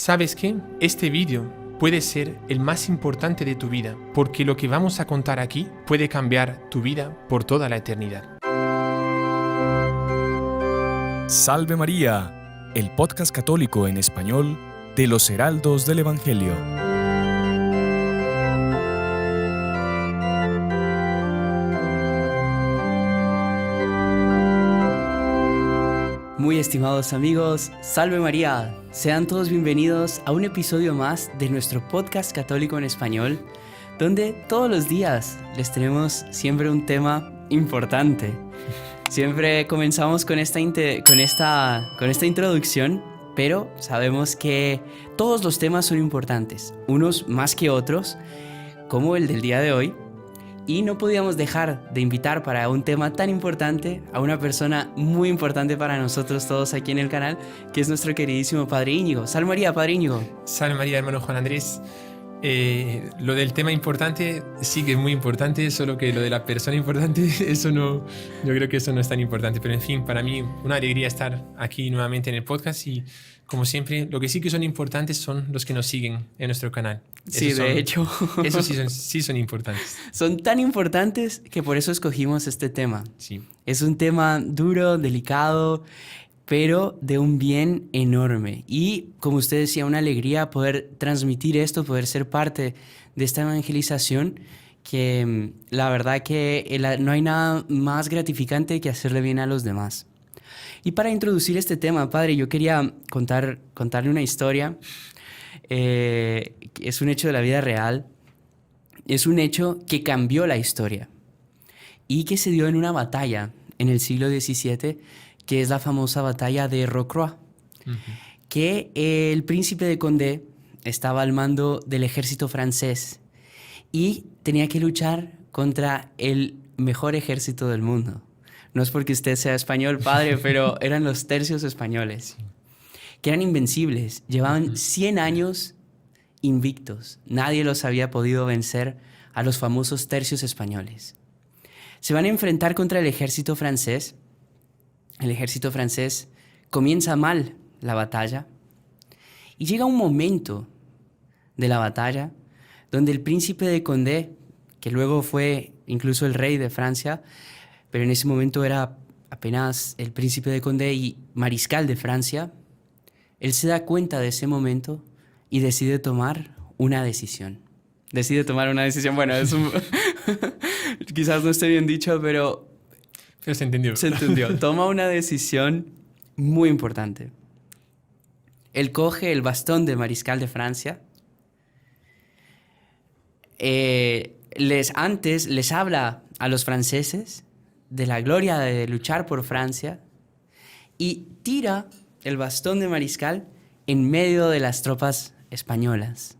¿Sabes qué? Este vídeo puede ser el más importante de tu vida, porque lo que vamos a contar aquí puede cambiar tu vida por toda la eternidad. Salve María, el podcast católico en español de los Heraldos del Evangelio. Muy estimados amigos, Salve María, sean todos bienvenidos a un episodio más de nuestro podcast católico en español, donde todos los días les tenemos siempre un tema importante. Siempre comenzamos con esta introducción, pero sabemos que todos los temas son importantes, unos más que otros, como el del día de hoy. Y no podíamos dejar de invitar para un tema tan importante a una persona muy importante para nosotros todos aquí en el canal, que es nuestro queridísimo Padre Íñigo. Salve María, Padre Íñigo. Salve María, hermano Juan Andrés. Lo del tema importante sí que es muy importante, solo que lo de la persona importante, eso no, yo creo que eso no es tan importante. Pero en fin, para mí una alegría estar aquí nuevamente en el podcast y como siempre, lo que sí que son importantes son los que nos siguen en nuestro canal. Sí, de hecho. Esos sí son importantes. Son tan importantes que por eso escogimos este tema. Sí. Es un tema duro, delicado, pero de un bien enorme. Y como usted decía, una alegría poder transmitir esto, poder ser parte de esta evangelización, que la verdad que no hay nada más gratificante que hacerle bien a los demás. Y para introducir este tema, Padre, yo quería contarle una historia. Es un hecho de la vida real. Es un hecho que cambió la historia y que se dio en una batalla en el siglo XVII, que es la famosa batalla de Rocroi, que el príncipe de Condé estaba al mando del ejército francés y tenía que luchar contra el mejor ejército del mundo. No es porque usted sea español, Padre, pero eran los tercios españoles, que eran invencibles, llevaban 100 años invictos. Nadie los había podido vencer a los famosos tercios españoles. Se van a enfrentar contra el ejército francés. El ejército francés comienza mal la batalla y llega un momento de la batalla donde el príncipe de Condé, que luego fue incluso el rey de Francia, pero en ese momento era apenas el príncipe de Condé y mariscal de Francia, él se da cuenta de ese momento y decide tomar una decisión. Bueno, quizás no esté bien dicho, pero se entendió. Se entendió. Toma una decisión muy importante. Él coge el bastón de mariscal de Francia. Les habla a los franceses de la gloria de luchar por Francia y tira el bastón de mariscal en medio de las tropas españolas.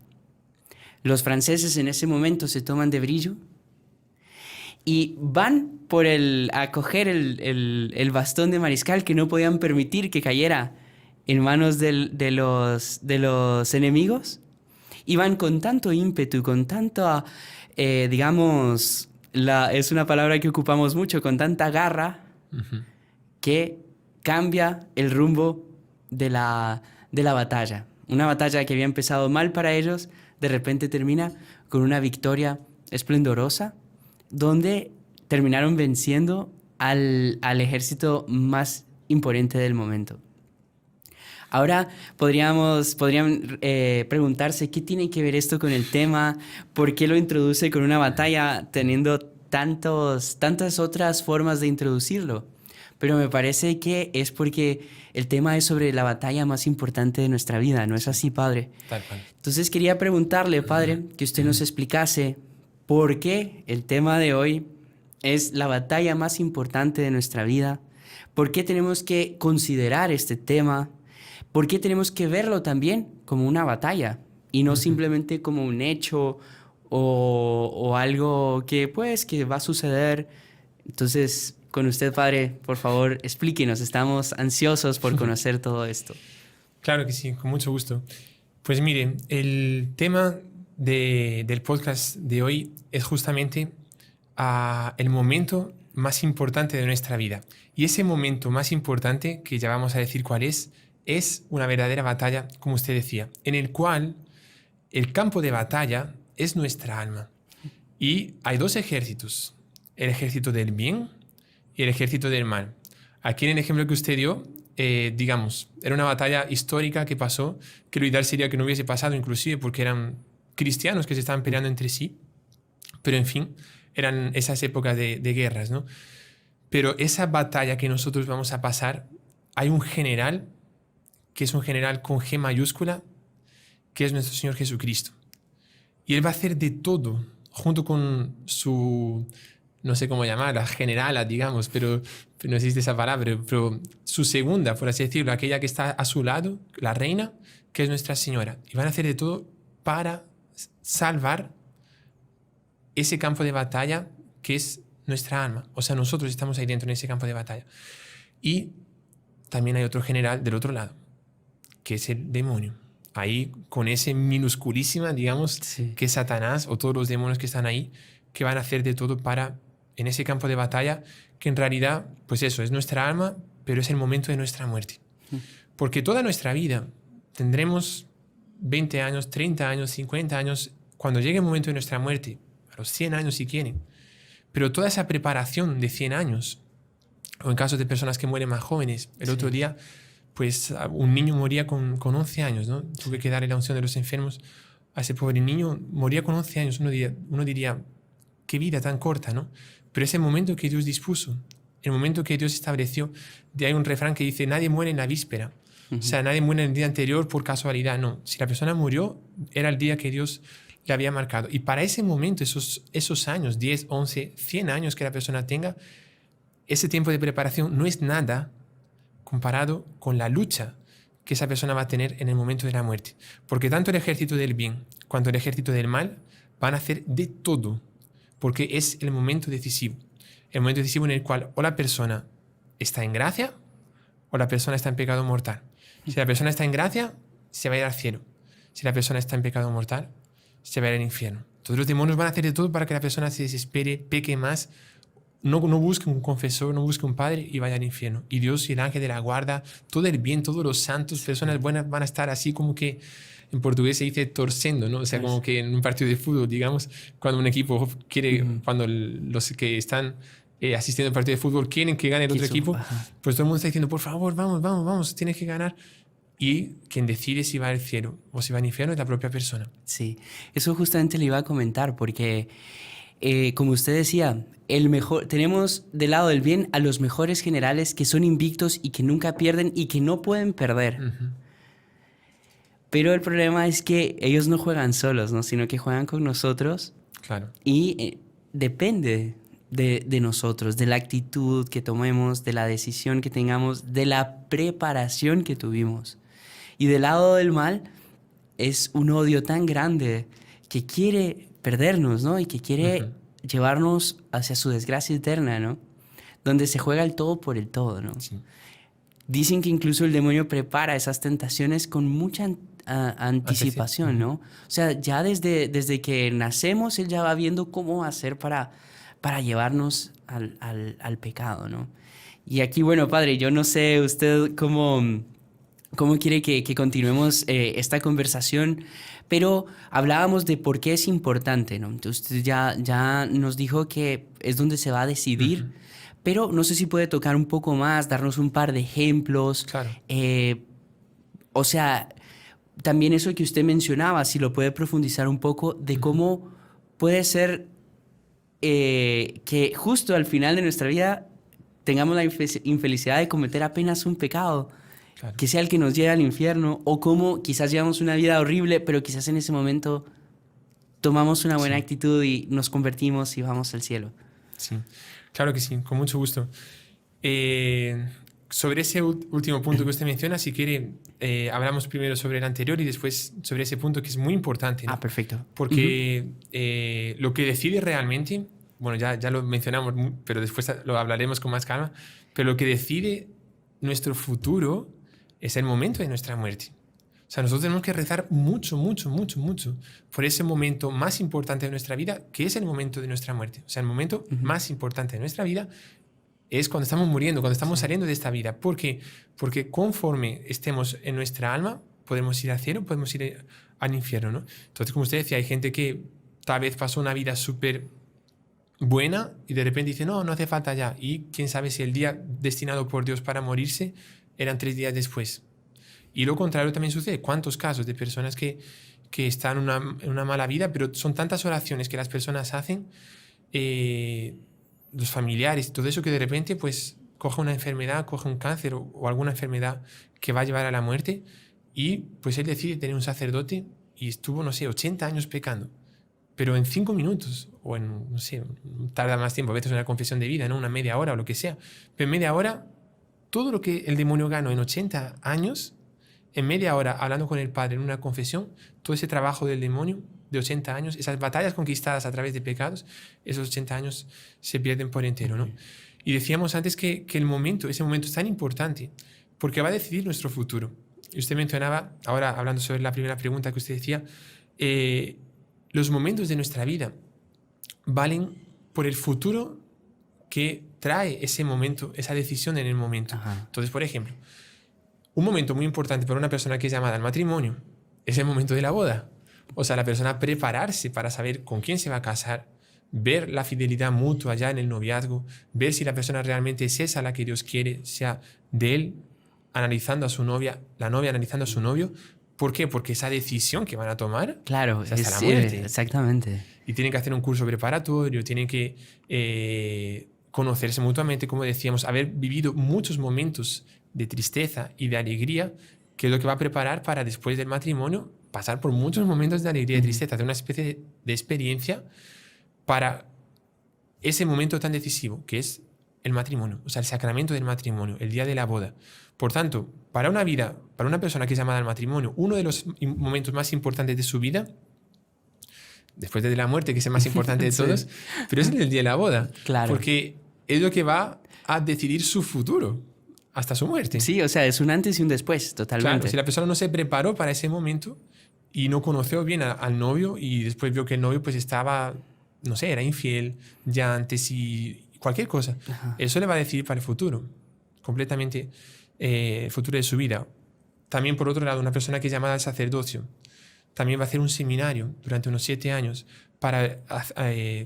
Los franceses en ese momento se toman de brillo y van a coger el bastón de mariscal, que no podían permitir que cayera en manos de los enemigos, y van con tanto ímpetu, con tanto, es una palabra que ocupamos mucho, con tanta garra, que cambia el rumbo de la batalla. Una batalla que había empezado mal para ellos, de repente termina con una victoria esplendorosa, donde terminaron venciendo al ejército más imponente del momento. Ahora podrían preguntarse qué tiene que ver esto con el tema, por qué lo introduce con una batalla teniendo tantas otras formas de introducirlo. Pero me parece que es porque el tema es sobre la batalla más importante de nuestra vida, ¿no es así, Padre? Tal cual. Entonces quería preguntarle, Padre, que usted nos explicase por qué el tema de hoy es la batalla más importante de nuestra vida, por qué tenemos que considerar este tema, por qué tenemos que verlo también como una batalla y no simplemente como un hecho o algo que va a suceder. Entonces, con usted, Padre, por favor, explíquenos. Estamos ansiosos por conocer todo esto. Claro que sí, con mucho gusto. Pues mire, el tema del podcast de hoy es justamente el momento más importante de nuestra vida. Y ese momento más importante, que ya vamos a decir cuál es es una verdadera batalla, como usted decía, en el cual el campo de batalla es nuestra alma. Y hay dos ejércitos, el ejército del bien y el ejército del mal. Aquí en el ejemplo que usted dio, digamos, era una batalla histórica que pasó, que lo ideal sería que no hubiese pasado inclusive porque eran cristianos que se estaban peleando entre sí, pero en fin, eran esas épocas de guerras, ¿no? Pero esa batalla que nosotros vamos a pasar, hay un general, que es un general con G mayúscula, que es nuestro Señor Jesucristo. Y Él va a hacer de todo, junto con su, no sé cómo llamarla, generala, digamos, pero no existe esa palabra, pero su segunda, por así decirlo, aquella que está a su lado, la reina, que es Nuestra Señora. Y van a hacer de todo para salvar ese campo de batalla que es nuestra alma. O sea, nosotros estamos ahí dentro en ese campo de batalla. Y también hay otro general del otro lado, que es el demonio. Ahí con ese minusculísima, digamos, Sí. que es Satanás o todos los demonios que están ahí, que van a hacer de todo para, en ese campo de batalla, que en realidad, pues eso, es nuestra alma, pero es el momento de nuestra muerte. Porque toda nuestra vida tendremos 20 años, 30 años, 50 años, cuando llegue el momento de nuestra muerte, a los 100 años si quieren. Pero toda esa preparación de 100 años, o en caso de personas que mueren más jóvenes, el otro día, pues un niño moría con 11 años, ¿no? Tuve que darle la unción de los enfermos a ese pobre niño, moría con 11 años. Uno diría, qué vida tan corta, ¿no? Pero es el momento que Dios dispuso, el momento que Dios estableció. De ahí un refrán que dice, nadie muere en la víspera. O sea, nadie muere en el día anterior por casualidad, no. Si la persona murió, era el día que Dios le había marcado. Y para ese momento, esos años, 10, 11, 100 años que la persona tenga, ese tiempo de preparación no es nada comparado con la lucha que esa persona va a tener en el momento de la muerte. Porque tanto el ejército del bien cuanto el ejército del mal van a hacer de todo, porque es el momento decisivo. El momento decisivo en el cual o la persona está en gracia o la persona está en pecado mortal. Si la persona está en gracia, se va a ir al cielo. Si la persona está en pecado mortal, se va a ir al infierno. Entonces los demonios van a hacer de todo para que la persona se desespere, peque más, no busque un confesor, no busque un padre y vaya al infierno. Y Dios y el ángel de la guarda, todo el bien, todos los santos, personas buenas van a estar así como que, en portugués se dice torcendo, ¿no? O sea, como que en un partido de fútbol, digamos, cuando un equipo quiere, cuando los que están asistiendo al partido de fútbol quieren que gane el otro equipo, pues todo el mundo está diciendo, por favor, vamos, tienes que ganar. Y quien decide si va al cielo o si va al infierno es la propia persona. Sí, eso justamente le iba a comentar porque, como usted decía, tenemos del lado del bien a los mejores generales que son invictos y que nunca pierden y que no pueden perder. Pero el problema es que ellos no juegan solos, ¿no? Sino que juegan con nosotros. Claro. Y depende de nosotros, de la actitud que tomemos, de la decisión que tengamos, de la preparación que tuvimos. Y del lado del mal es un odio tan grande que quiere perdernos, ¿no? Y que quiere llevarnos hacia su desgracia eterna, ¿no? Donde se juega el todo por el todo, ¿no? Sí. Dicen que incluso el demonio prepara esas tentaciones con mucha anticipación, ¿no? O sea, ya desde que nacemos, él ya va viendo cómo va a hacer para llevarnos al pecado, ¿no? Y aquí, bueno, padre, yo no sé usted cómo quiere que continuemos esta conversación, pero hablábamos de por qué es importante, ¿no? Entonces usted ya nos dijo que es donde se va a decidir, pero no sé si puede tocar un poco más, darnos un par de ejemplos. Claro. O sea, también eso que usted mencionaba, si lo puede profundizar un poco de cómo puede ser que justo al final de nuestra vida tengamos la infelicidad de cometer apenas un pecado, claro, que sea el que nos lleve al infierno, o cómo quizás llevamos una vida horrible, pero quizás en ese momento tomamos una buena actitud y nos convertimos y vamos al cielo. Sí, claro que sí, con mucho gusto. Sobre ese último punto que usted menciona, si quiere, hablamos primero sobre el anterior y después sobre ese punto que es muy importante, ¿no? Ah, perfecto. Porque lo que decide realmente, bueno, ya lo mencionamos, pero después lo hablaremos con más calma, pero lo que decide nuestro futuro es el momento de nuestra muerte. O sea, nosotros tenemos que rezar mucho por ese momento más importante de nuestra vida, que es el momento de nuestra muerte. O sea, el momento más importante de nuestra vida es cuando estamos muriendo, cuando estamos saliendo de esta vida. ¿Por qué? Porque conforme estemos en nuestra alma, podemos ir al cielo, podemos ir al infierno, ¿no? Entonces, como usted decía, hay gente que tal vez pasó una vida súper buena y de repente dice, no hace falta ya. Y quién sabe si el día destinado por Dios para morirse eran 3 días después. Y lo contrario también sucede. ¿Cuántos casos de personas que están en una mala vida, pero son tantas oraciones que las personas hacen, los familiares, todo eso, que de repente pues coge una enfermedad, coge un cáncer o alguna enfermedad que va a llevar a la muerte, y pues él decide tener un sacerdote y estuvo, no sé, 80 años pecando. Pero en 5 minutos, o en, no sé, tarda más tiempo, a veces una confesión de vida, ¿no? Una media hora o lo que sea. Pero en media hora, todo lo que el demonio ganó en 80 años, en media hora, hablando con el Padre en una confesión, todo ese trabajo del demonio de 80 años, esas batallas conquistadas a través de pecados, esos 80 años se pierden por entero, ¿no? Y decíamos antes que ese momento es tan importante, porque va a decidir nuestro futuro. Y usted mencionaba, ahora hablando sobre la primera pregunta que usted decía, los momentos de nuestra vida valen por el futuro que trae ese momento, esa decisión en el momento. Ajá. Entonces, por ejemplo, un momento muy importante para una persona que es llamada al matrimonio es el momento de la boda. O sea, la persona prepararse para saber con quién se va a casar, ver la fidelidad mutua ya en el noviazgo, ver si la persona realmente es esa la que Dios quiere, sea de él analizando a su novia, la novia analizando a su novio. ¿Por qué? Porque esa decisión que van a tomar Claro, es hasta la muerte. Exactamente. Y tienen que hacer un curso preparatorio, tienen que conocerse mutuamente, como decíamos, haber vivido muchos momentos de tristeza y de alegría, que es lo que va a preparar para después del matrimonio pasar por muchos momentos de alegría y tristeza, hacer una especie de experiencia para ese momento tan decisivo que es el matrimonio, o sea, el sacramento del matrimonio, el día de la boda. Por tanto, para una vida, para una persona que es llamada al matrimonio, uno de los momentos más importantes de su vida, después de la muerte, que es el más importante de todos, pero es el día de la boda. Claro. Porque es lo que va a decidir su futuro hasta su muerte. Sí, o sea, es un antes y un después, totalmente. Claro, si la persona no se preparó para ese momento y no conoció bien al novio y después vio que el novio pues estaba, no sé, era infiel ya antes y cualquier cosa, Ajá. eso le va a decidir para el futuro, completamente el futuro de su vida. También, por otro lado, una persona que es llamada al sacerdocio también va a hacer un seminario durante unos 7 años para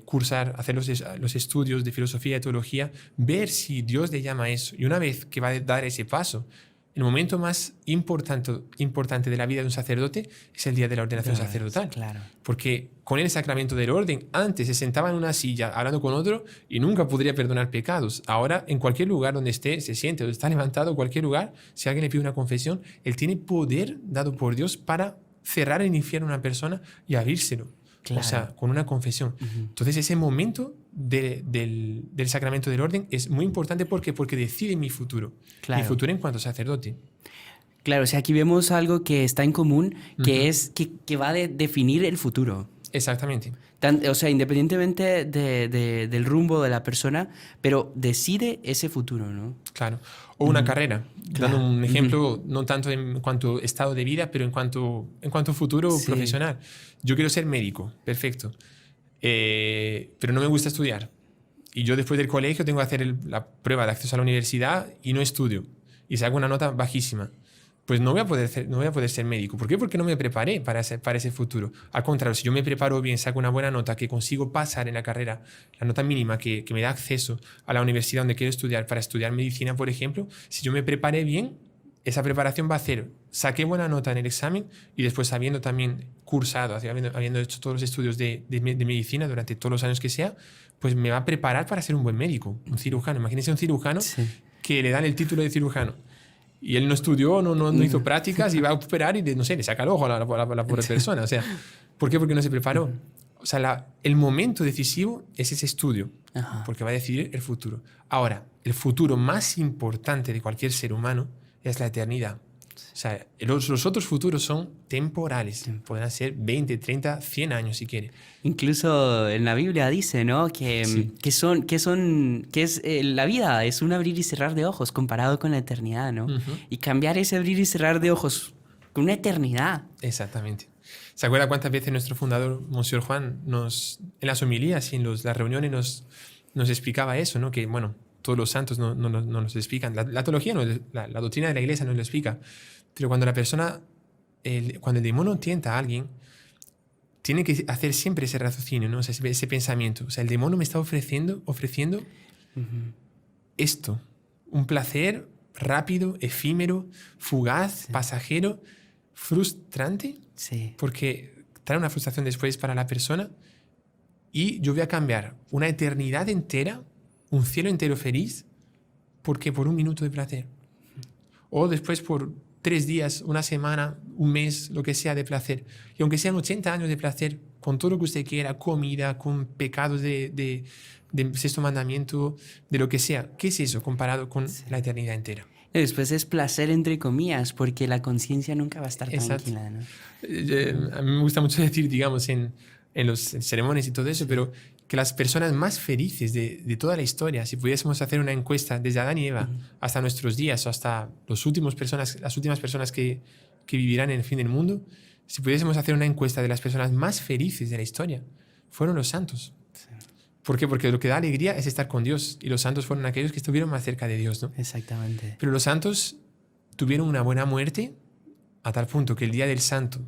cursar, hacer los estudios de filosofía y teología, ver si Dios le llama a eso. Y una vez que va a dar ese paso, el momento más importante de la vida de un sacerdote es el día de la ordenación sacerdotal. Claro. Porque con el sacramento del orden, antes se sentaba en una silla hablando con otro y nunca podría perdonar pecados. Ahora, en cualquier lugar donde esté, se siente o está levantado, cualquier lugar, si alguien le pide una confesión, él tiene poder dado por Dios para cerrar el infierno a una persona y abrírselo. Claro. O sea, con una confesión. Entonces, ese momento del sacramento del orden es muy importante porque decide mi futuro. Claro. Mi futuro en cuanto sacerdote. Claro, o sea, aquí vemos algo que está en común, que es que va a definir el futuro. Exactamente. O sea, independientemente del rumbo de la persona, pero decide ese futuro, ¿no? Claro. O una carrera. Claro. Dando un ejemplo, no tanto en cuanto a estado de vida, pero en cuanto a futuro profesional. Yo quiero ser médico, perfecto. Pero no me gusta estudiar. Y yo después del colegio tengo que hacer la prueba de acceso a la universidad y no estudio. Y saco una nota bajísima. Pues no voy a poder ser médico. ¿Por qué? Porque no me preparé para ese futuro. Al contrario, si yo me preparo bien, saco una buena nota, que consigo pasar en la carrera, la nota mínima que me da acceso a la universidad donde quiero estudiar, para estudiar medicina, por ejemplo, si yo me preparé bien, esa preparación va a hacer, saqué buena nota en el examen y después habiendo también cursado, habiendo hecho todos los estudios de medicina durante todos los años que sea, pues me va a preparar para ser un buen médico, un cirujano. Imagínense un cirujano que le dan el título de cirujano. Y él no estudió, no hizo prácticas y va a operar y, no sé, le saca el ojo a la pobre persona. O sea, ¿por qué? Porque no se preparó. O sea, el momento decisivo es ese estudio, porque va a decidir el futuro. Ahora, el futuro más importante de cualquier ser humano es la eternidad. O sea, los otros futuros son temporales. Podrán ser 20, 30, 100 años si quiere. Incluso en la Biblia dice, ¿no? Que la vida es un abrir y cerrar de ojos comparado con la eternidad, ¿no? Y cambiar ese abrir y cerrar de ojos con una eternidad. Exactamente. ¿Se acuerda cuántas veces nuestro fundador, Monsieur Juan, en las homilías y en las reuniones nos explicaba eso, ¿no? Que, bueno, todos los santos no nos explican. La teología, la doctrina de la iglesia nos lo explica. Pero cuando la persona, cuando el demonio tienta a alguien, tiene que hacer siempre ese raciocinio, ¿no? O sea, ese pensamiento. O sea, el demonio me está ofreciendo esto. Un placer rápido, efímero, fugaz, pasajero, frustrante. Sí. Porque trae una frustración después para la persona y yo voy a cambiar una eternidad entera, un cielo entero feliz, porque por un minuto de placer. O después por 3 días, una semana, un mes, lo que sea de placer. Y aunque sean 80 años de placer, con todo lo que usted quiera, comida, con pecados de sexto mandamiento, de lo que sea. ¿Qué es eso comparado con la eternidad entera? Y después es placer entre comillas, porque la conciencia nunca va a estar tranquila, ¿no? A mí me gusta mucho decir, digamos, en los ceremonias y todo eso, pero que las personas más felices de toda la historia, si pudiésemos hacer una encuesta desde Adán y Eva hasta nuestros días o hasta las últimas personas que vivirán en el fin del mundo, si pudiésemos hacer una encuesta de las personas más felices de la historia, fueron los santos. Sí. ¿Por qué? Porque lo que da alegría es estar con Dios y los santos fueron aquellos que estuvieron más cerca de Dios, ¿no? Exactamente. Pero los santos tuvieron una buena muerte a tal punto que el día del santo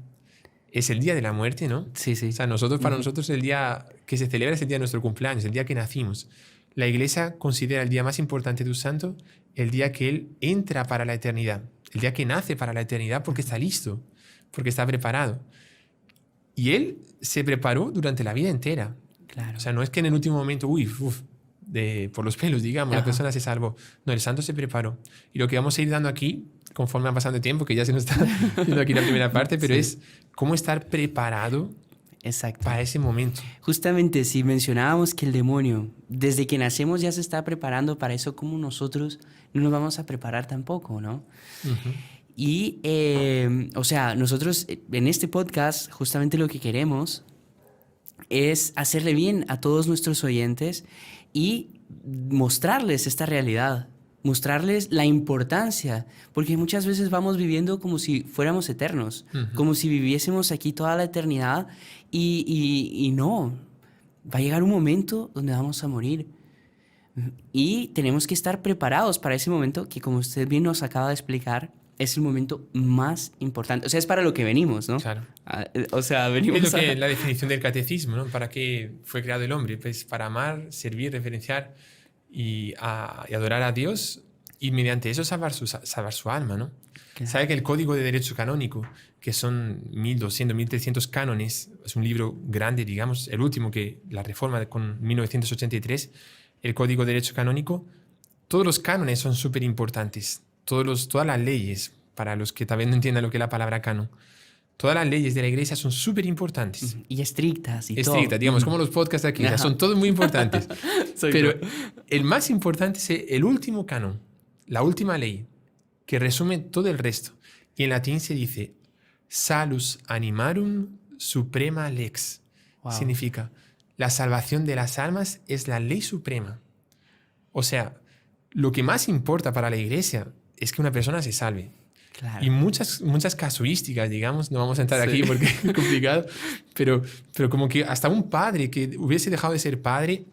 es el día de la muerte, ¿no? Sí, sí. O sea, para nosotros el día que se celebra es el día de nuestro cumpleaños, el día que nacimos. La iglesia considera el día más importante de un santo el día que él entra para la eternidad, el día que nace para la eternidad porque está listo, porque está preparado. Y él se preparó durante la vida entera. Claro. O sea, no es que en el último momento, por los pelos, digamos, la persona se salvó. No, el santo se preparó. Y lo que vamos a ir dando aquí, conforme va pasando el tiempo, que ya se nos está viendo aquí la primera parte, pero es cómo estar preparado para ese momento. Justamente, si mencionábamos que el demonio, desde que nacemos ya se está preparando para eso, ¿cómo nosotros no nos vamos a preparar tampoco, no? Uh-huh. Y, o sea, nosotros en este podcast justamente lo que queremos es hacerle bien a todos nuestros oyentes y mostrarles esta realidad, mostrarles la importancia, porque muchas veces vamos viviendo como si fuéramos eternos, como si viviésemos aquí toda la eternidad y no, va a llegar un momento donde vamos a morir y tenemos que estar preparados para ese momento que, como usted bien nos acaba de explicar, es el momento más importante. O sea, es para lo que venimos, ¿no? Claro. O sea, venimos es lo que la definición del catecismo, ¿no? ¿Para qué fue creado el hombre? Pues para amar, servir, referenciar y adorar a Dios y mediante eso salvar su alma, ¿no? Claro. Sabe que el Código de Derecho Canónico, que son 1200, 1300 cánones, es un libro grande, digamos, el último que la reforma con 1983, el Código de Derecho Canónico, todos los cánones son súper importantes. Todas las leyes, para los que tal vez no entiendan lo que es la palabra canon, todas las leyes de la iglesia son súper importantes. Y estrictas. Estrictas, digamos, como los podcasts aquí. O sea, son todos muy importantes. Pero el más importante es el último canon, la última ley, que resume todo el resto. Y en latín se dice salus animarum suprema lex. Wow. Significa, la salvación de las almas es la ley suprema. O sea, lo que más importa para la iglesia es que una persona se salve. Claro. Y muchas casuísticas, digamos, no vamos a entrar aquí porque es complicado, pero como que hasta un padre que hubiese dejado de ser padre,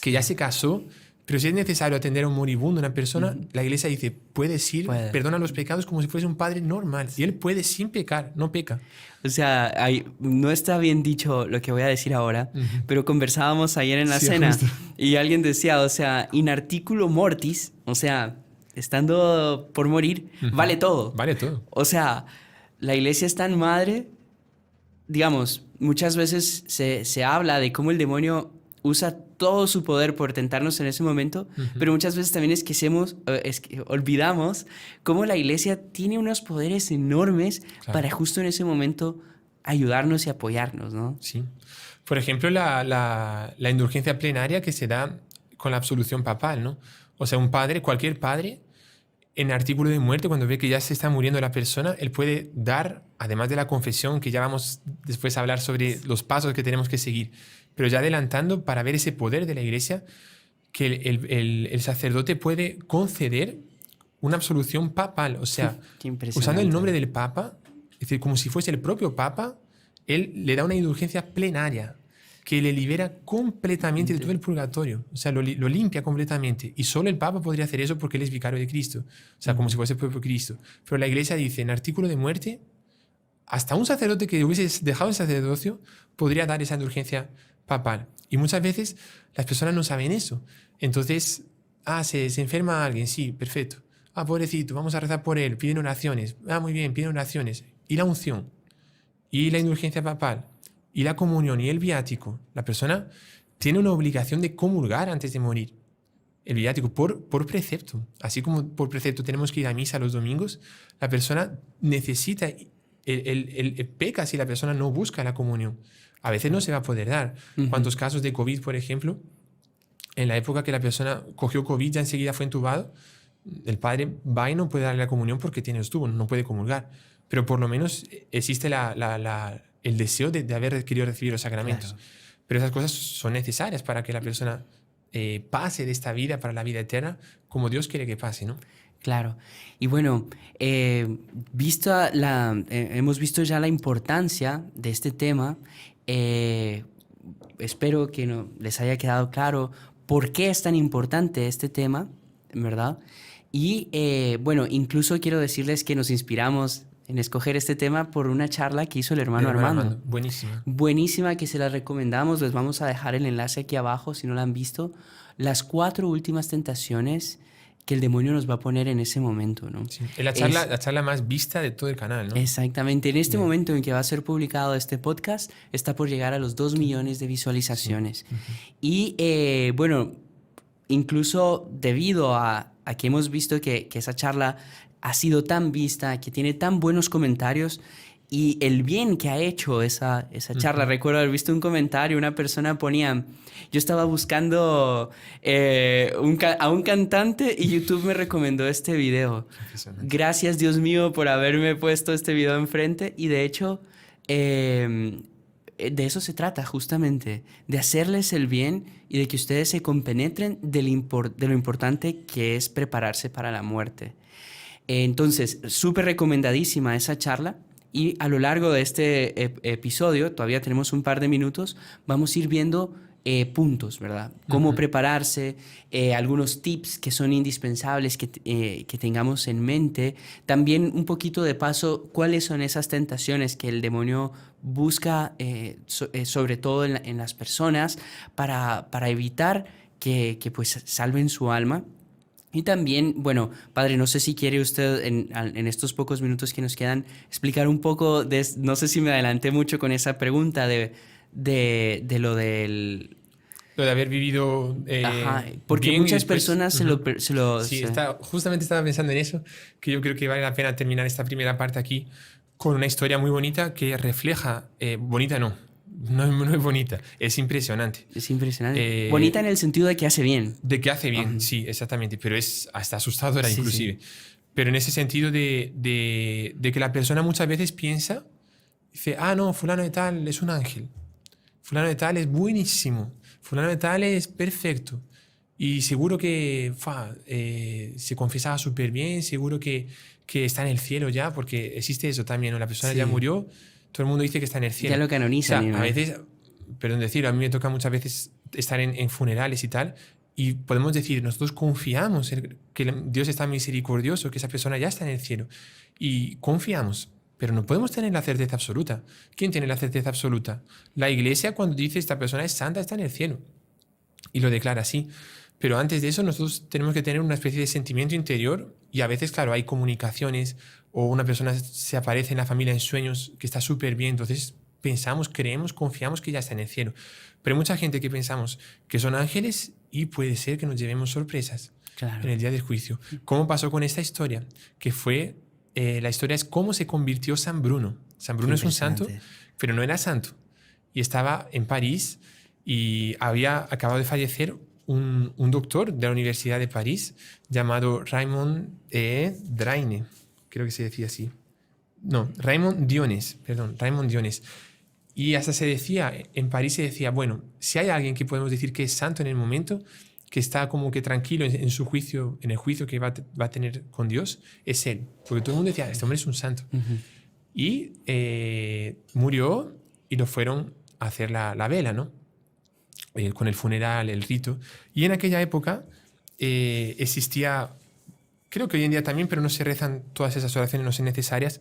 que ya se casó, pero si es necesario atender a un moribundo, una persona, la iglesia dice, puedes ir, perdona los pecados como si fuese un padre normal. Y él puede sin pecar, no peca. O sea, no está bien dicho lo que voy a decir ahora, pero conversábamos ayer en la cena justo. Y alguien decía, o sea, in articulo mortis, o sea, estando por morir, vale todo. Vale todo. O sea, la iglesia es tan madre, digamos, muchas veces se habla de cómo el demonio usa todo su poder por tentarnos en ese momento, pero muchas veces también olvidamos cómo la iglesia tiene unos poderes enormes para justo en ese momento ayudarnos y apoyarnos, ¿no? Sí. Por ejemplo, la indulgencia plenaria que se da con la absolución papal, ¿no? O sea, un padre, cualquier padre, en artículo de muerte, cuando ve que ya se está muriendo la persona, él puede dar, además de la confesión, que ya vamos después a hablar sobre los pasos que tenemos que seguir, pero ya adelantando para ver ese poder de la iglesia, que el sacerdote puede conceder una absolución papal. O sea, usando el nombre del papa, es decir, como si fuese el propio papa, él le da una indulgencia plenaria. que le libera completamente de todo el purgatorio. O sea, lo limpia completamente. Y solo el Papa podría hacer eso porque él es vicario de Cristo. O sea, como si fuese el propio Cristo. Pero la Iglesia dice, en artículo de muerte, hasta un sacerdote que hubiese dejado el sacerdocio podría dar esa indulgencia papal. Y muchas veces las personas no saben eso. Entonces, se enferma alguien, sí, perfecto. Pobrecito, vamos a rezar por él, piden oraciones. Muy bien, piden oraciones. Y la unción, y la indulgencia papal, y la comunión, y el viático. La persona tiene una obligación de comulgar antes de morir. El viático, por precepto. Así como por precepto tenemos que ir a misa los domingos, la persona necesita, el peca si la persona no busca la comunión. A veces no se va a poder dar. ¿Cuántos casos de COVID, por ejemplo? En la época que la persona cogió COVID, ya enseguida fue entubado, el padre va y no puede darle la comunión porque tiene los tubos, no puede comulgar. Pero por lo menos existe el deseo de haber querido recibir los sacramentos. Claro. Pero esas cosas son necesarias para que la persona pase de esta vida para la vida eterna como Dios quiere que pase, ¿no? Claro. Y bueno, hemos visto ya la importancia de este tema. Espero que les haya quedado claro por qué es tan importante este tema, ¿verdad? Y bueno, incluso quiero decirles que nos inspiramos en escoger este tema por una charla que hizo el hermano Armando. Buenísima. Buenísima, que se la recomendamos. Les vamos a dejar el enlace aquí abajo si no la han visto. Las 4 últimas tentaciones que el demonio nos va a poner en ese momento, ¿no? Sí. Es la charla más vista de todo el canal, ¿no? Exactamente. En este momento en que va a ser publicado este podcast, está por llegar a los 2 millones de visualizaciones. Sí. Y bueno, incluso debido a que hemos visto que esa charla ha sido tan vista, que tiene tan buenos comentarios y el bien que ha hecho esa charla. Recuerdo haber visto un comentario, una persona ponía, yo estaba buscando a un cantante y YouTube me recomendó este video. Gracias, Dios mío, por haberme puesto este video enfrente. Y de hecho, de eso se trata justamente, de hacerles el bien y de que ustedes se compenetren de lo importante que es prepararse para la muerte. Entonces, súper recomendadísima esa charla. Y a lo largo de este episodio, todavía tenemos un par de minutos, vamos a ir viendo puntos, ¿verdad? Cómo prepararse, algunos tips que son indispensables que tengamos en mente. También un poquito de paso, cuáles son esas tentaciones que el demonio busca, sobre todo en las personas, para evitar que pues salven su alma. Y también, bueno, padre, no sé si quiere usted en estos pocos minutos que nos quedan explicar un poco, no sé si me adelanté mucho con esa pregunta de lo del... Lo de haber vivido porque muchas personas se lo... Sí, justamente estaba pensando en eso, que yo creo que vale la pena terminar esta primera parte aquí con una historia muy bonita que refleja... bonita no es bonita, es impresionante. Es impresionante. Bonita en el sentido de que hace bien. De que hace bien, sí, exactamente, pero es hasta asustadora inclusive. Sí. Pero en ese sentido de que la persona muchas veces piensa, dice, no, fulano de tal es un ángel, fulano de tal es buenísimo, fulano de tal es perfecto. Y seguro que se confesaba súper bien, seguro que está en el cielo ya, porque existe eso también, ¿no? La persona ya murió, todo el mundo dice que está en el cielo. Ya lo canonizan. O sea, a veces, perdón decirlo, a mí me toca muchas veces estar en funerales y tal, y podemos decir, nosotros confiamos en que Dios está misericordioso, que esa persona ya está en el cielo, y confiamos, pero no podemos tener la certeza absoluta. ¿Quién tiene la certeza absoluta? La Iglesia, cuando dice esta persona es santa, está en el cielo, y lo declara así. Pero antes de eso nosotros tenemos que tener una especie de sentimiento interior, y a veces, claro, hay comunicaciones o una persona se aparece en la familia en sueños que está súper bien, entonces pensamos, creemos, confiamos que ya está en el cielo. Pero hay mucha gente que pensamos que son ángeles y puede ser que nos llevemos sorpresas en el día del juicio. ¿Cómo pasó con esta historia? Que fue, la historia es cómo se convirtió San Bruno. San Bruno es un santo, pero no era santo. Y estaba en París y había acabado de fallecer un doctor de la Universidad de París llamado Raymond Draine, creo que se decía así. No, Raymond Diones. Y hasta se decía, en París se decía, bueno, si hay alguien que podemos decir que es santo en el momento, que está como que tranquilo en su juicio, en el juicio que va a tener con Dios, es él. Porque todo el mundo decía, este hombre es un santo. Y murió y lo fueron a hacer la vela, ¿no? con el funeral, el rito. Y en aquella época existía, creo que hoy en día también, pero no se rezan todas esas oraciones, no son necesarias,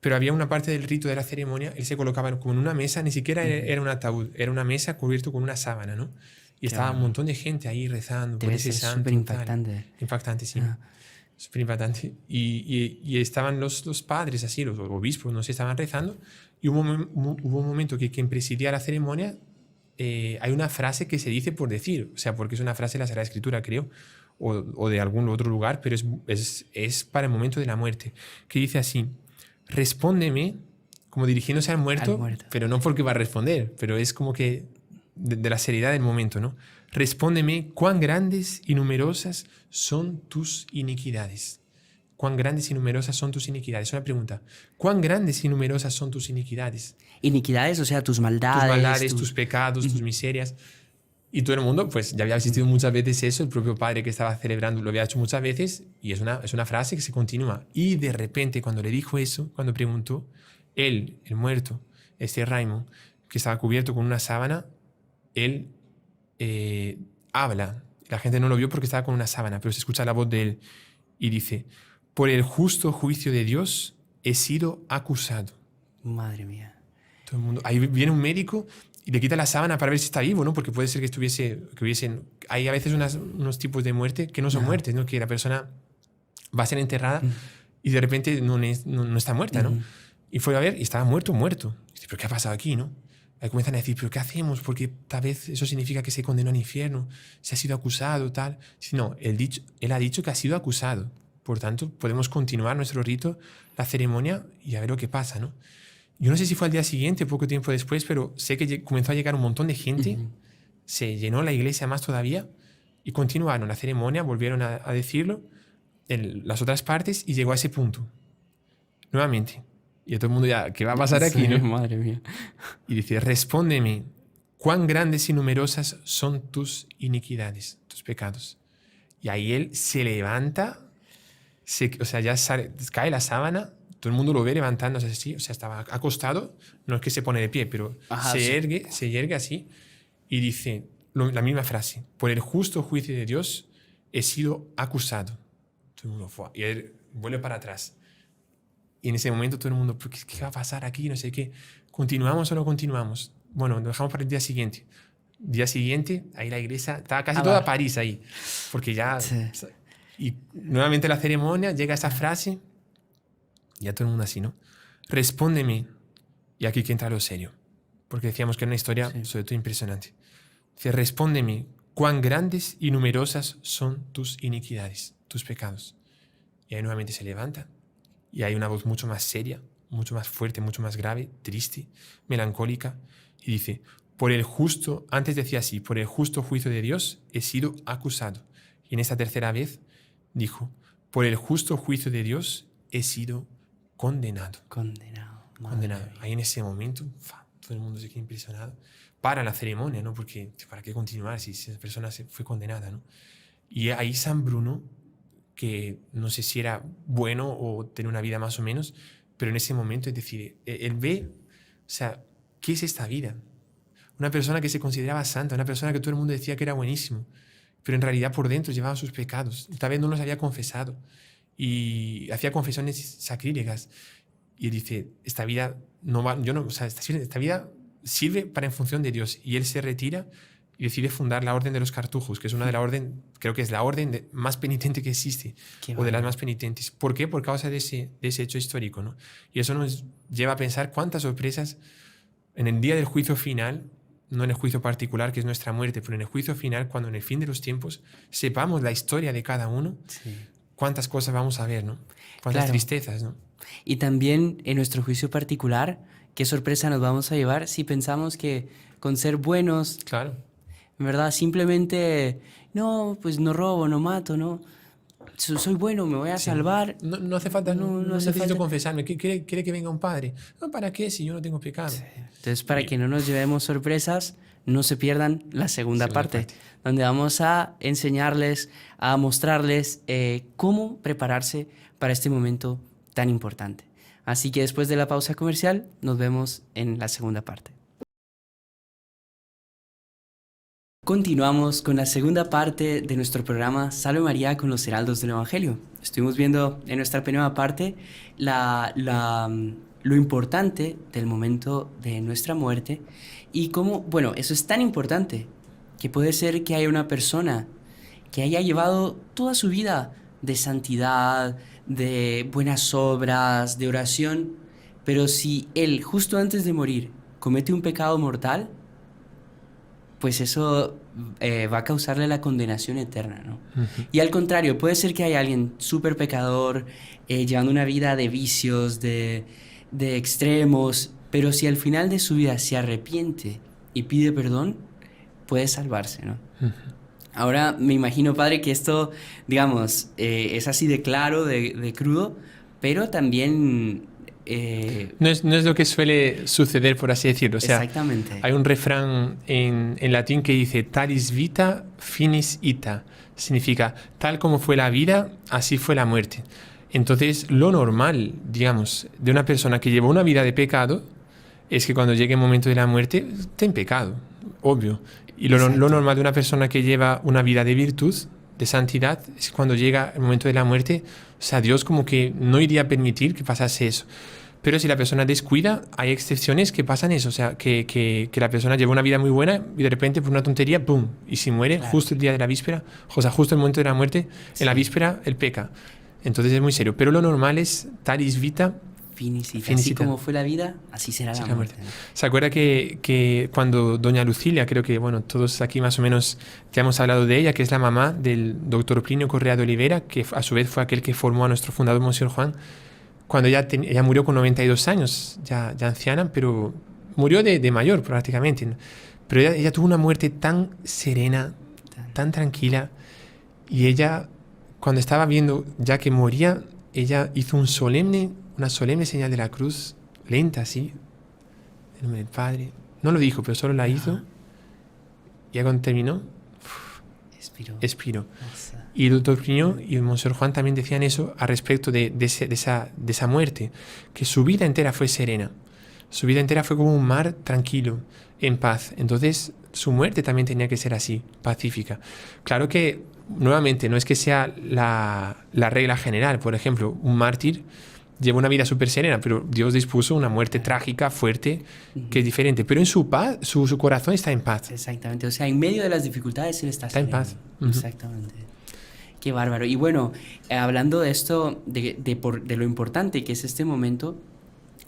pero había una parte del rito de la ceremonia, él se colocaba como en una mesa, ni siquiera era un ataúd, era una mesa cubierta con una sábana, ¿no? Y estaba un montón de gente ahí rezando por Debe ese ser santo. súper impactante. Impactante, sí. Ah. Súper impactante. Y estaban los padres así, los obispos, no sé, estaban rezando. Y hubo un momento que quien presidía la ceremonia, hay una frase que se dice por decir, o sea, porque es una frase de la Sagrada Escritura, creo, o de algún otro lugar, pero es para el momento de la muerte, que dice así: respóndeme, como dirigiéndose al muerto, pero no porque va a responder, pero es como que de la seriedad del momento, ¿no? Respóndeme, ¿cuán grandes y numerosas son tus iniquidades? ¿Cuán grandes y numerosas son tus iniquidades? Una pregunta. ¿Cuán grandes y numerosas son tus iniquidades? Iniquidades, o sea, tus maldades. Tus maldades, tus pecados, tus miserias. Y todo el mundo, pues ya había asistido muchas veces eso, el propio padre que estaba celebrando lo había hecho muchas veces, y es una frase que se continúa. Y de repente, cuando le dijo eso, cuando preguntó, él, el muerto, este Raymond, que estaba cubierto con una sábana, él habla. La gente no lo vio porque estaba con una sábana, pero se escucha la voz de él y dice: por el justo juicio de Dios he sido acusado. Madre mía. Todo el mundo. Ahí viene un médico y le quita la sábana para ver si está vivo, ¿no? Porque puede ser que hubiesen... Hay a veces unos tipos de muerte que no son muertes, ¿no? Que la persona va a ser enterrada y de repente no está muerta, ¿no? Y fue a ver y estaba muerto. Y dice: ¿pero qué ha pasado aquí, no? Ahí comienzan a decir: ¿pero qué hacemos? Porque tal vez eso significa que se condenó al infierno, se ha sido acusado, tal. Si no, él ha dicho que ha sido acusado. Por tanto, podemos continuar nuestro rito, la ceremonia, y a ver lo que pasa, ¿no? Yo no sé si fue al día siguiente, poco tiempo después, pero sé que comenzó a llegar un montón de gente, se llenó la iglesia más todavía, y continuaron la ceremonia, volvieron a decirlo, las otras partes, y llegó a ese punto. Nuevamente. Y todo el mundo ya: ¿qué va a pasar aquí, no? Madre mía. Y dice: respóndeme, ¿cuán grandes y numerosas son tus iniquidades, tus pecados? Y ahí él se levanta, o sea, ya cae la sábana, todo el mundo lo ve levantándose así, o sea, estaba acostado, no es que se pone de pie, pero se yergue así y dice la misma frase: por el justo juicio de Dios he sido acusado. Todo el mundo fue, y él vuelve para atrás. Y en ese momento todo el mundo: ¿qué va a pasar aquí? No sé qué. ¿Continuamos o no continuamos? Bueno, lo dejamos para el día siguiente. Día siguiente, ahí la iglesia, estaba casi toda París ahí, porque ya... Sí. Y nuevamente la ceremonia, llega esa frase, y ya todo el mundo así, ¿no? Respóndeme. Y aquí que entra lo serio, porque decíamos que era una historia sobre todo impresionante. Dice: respóndeme, ¿cuán grandes y numerosas son tus iniquidades, tus pecados? Y ahí nuevamente se levanta, y hay una voz mucho más seria, mucho más fuerte, mucho más grave, triste, melancólica, y dice: por el justo, antes decía así, por el justo juicio de Dios he sido acusado. Y en esta tercera vez dijo: por el justo juicio de Dios he sido condenado. Condenado. Ahí en ese momento, todo el mundo se queda impresionado. Para la ceremonia, ¿no? Porque ¿para qué continuar si esa persona fue condenada, ¿no? Y ahí San Bruno, que no sé si era bueno o tenía una vida más o menos, pero en ese momento es decir, él ve, o sea, ¿qué es esta vida? Una persona que se consideraba santa, una persona que todo el mundo decía que era buenísimo, pero en realidad por dentro llevaba sus pecados, tal vez no los había confesado y hacía confesiones sacrílegas. Y él dice: esta vida no va, esta vida sirve para en función de Dios. Y él se retira y decide fundar la Orden de los Cartujos, que es una de la orden, creo que es la orden más penitente que existe, o de las más penitentes. ¿Por qué? Por causa de ese hecho histórico, ¿no? Y eso nos lleva a pensar cuántas sorpresas en el día del juicio final, no en el juicio particular, que es nuestra muerte, pero en el juicio final, cuando en el fin de los tiempos sepamos la historia de cada uno, cuántas cosas vamos a ver, ¿no? Cuántas tristezas, ¿no? Y también en nuestro juicio particular, qué sorpresa nos vamos a llevar si pensamos que con ser buenos, en verdad, simplemente, no, pues no robo, no mato, no, soy bueno, me voy a salvar. No hace falta, no necesito confesarme. ¿Quiere que venga un padre? No, ¿para qué si yo no tengo pecado? Sí. Entonces, para que no nos llevemos sorpresas, no se pierdan la segunda parte, donde vamos a enseñarles, a mostrarles cómo prepararse para este momento tan importante. Así que después de la pausa comercial, nos vemos en la segunda parte. Continuamos con la segunda parte de nuestro programa Salve María con los Heraldos del Evangelio. Estuvimos viendo en nuestra primera parte lo importante del momento de nuestra muerte y cómo, bueno, eso es tan importante que puede ser que haya una persona que haya llevado toda su vida de santidad, de buenas obras, de oración, pero si él justo antes de morir comete un pecado mortal, pues eso va a causarle la condenación eterna, ¿no? Y al contrario, puede ser que haya alguien súper pecador, llevando una vida de vicios, de extremos, pero si al final de su vida se arrepiente y pide perdón, puede salvarse, ¿no? Ahora me imagino, padre, que esto, digamos, es así de claro, de crudo, pero también... No es lo que suele suceder, por así decirlo. O sea, exactamente. hay un refrán en latín que dice talis vita finis ita. Significa, tal como fue la vida, así fue la muerte. Entonces, lo normal, digamos, de una persona que lleva una vida de pecado es que cuando llegue el momento de la muerte esté en pecado, obvio. Y lo normal de una persona que lleva una vida de virtud, de santidad, es que cuando llega el momento de la muerte, o sea, Dios como que no iría a permitir que pasase eso. Pero si la persona descuida, hay excepciones que pasan eso. O sea, que la persona lleva una vida muy buena y de repente por una tontería, ¡pum! Y si muere justo el día de la víspera, o sea, justo el momento de la muerte, en la víspera, él peca. Entonces es muy serio. Pero lo normal es talis vita finis ita. Así como fue la vida, así será la muerte. ¿Se acuerda que cuando doña Lucilia, creo que bueno, todos aquí más o menos ya hemos hablado de ella, que es la mamá del doctor Plinio Correa de Olivera, que a su vez fue aquel que formó a nuestro fundador, Monseñor Juan, cuando ella murió con 92 años, ya anciana, pero murió de mayor prácticamente, ¿no? Pero ella tuvo una muerte tan serena, tan tranquila, y ella, cuando estaba viendo ya que moría, ella hizo una solemne señal de la cruz, lenta así, en nombre del Padre. No lo dijo, pero solo la hizo. Y ya cuando terminó, expiró. Y el doctor Plinio y el Monseñor Juan también decían eso al respecto de esa muerte, que su vida entera fue serena. Su vida entera fue como un mar tranquilo, en paz. Entonces, su muerte también tenía que ser así, pacífica. Claro que, nuevamente, no es que sea la regla general. Por ejemplo, un mártir lleva una vida súper serena, pero Dios dispuso una muerte trágica, fuerte, que es diferente. Pero en su paz, su corazón está en paz. Exactamente. O sea, en medio de las dificultades él está en paz. Exactamente. Qué bárbaro. Y bueno, hablando de esto, de lo importante que es este momento,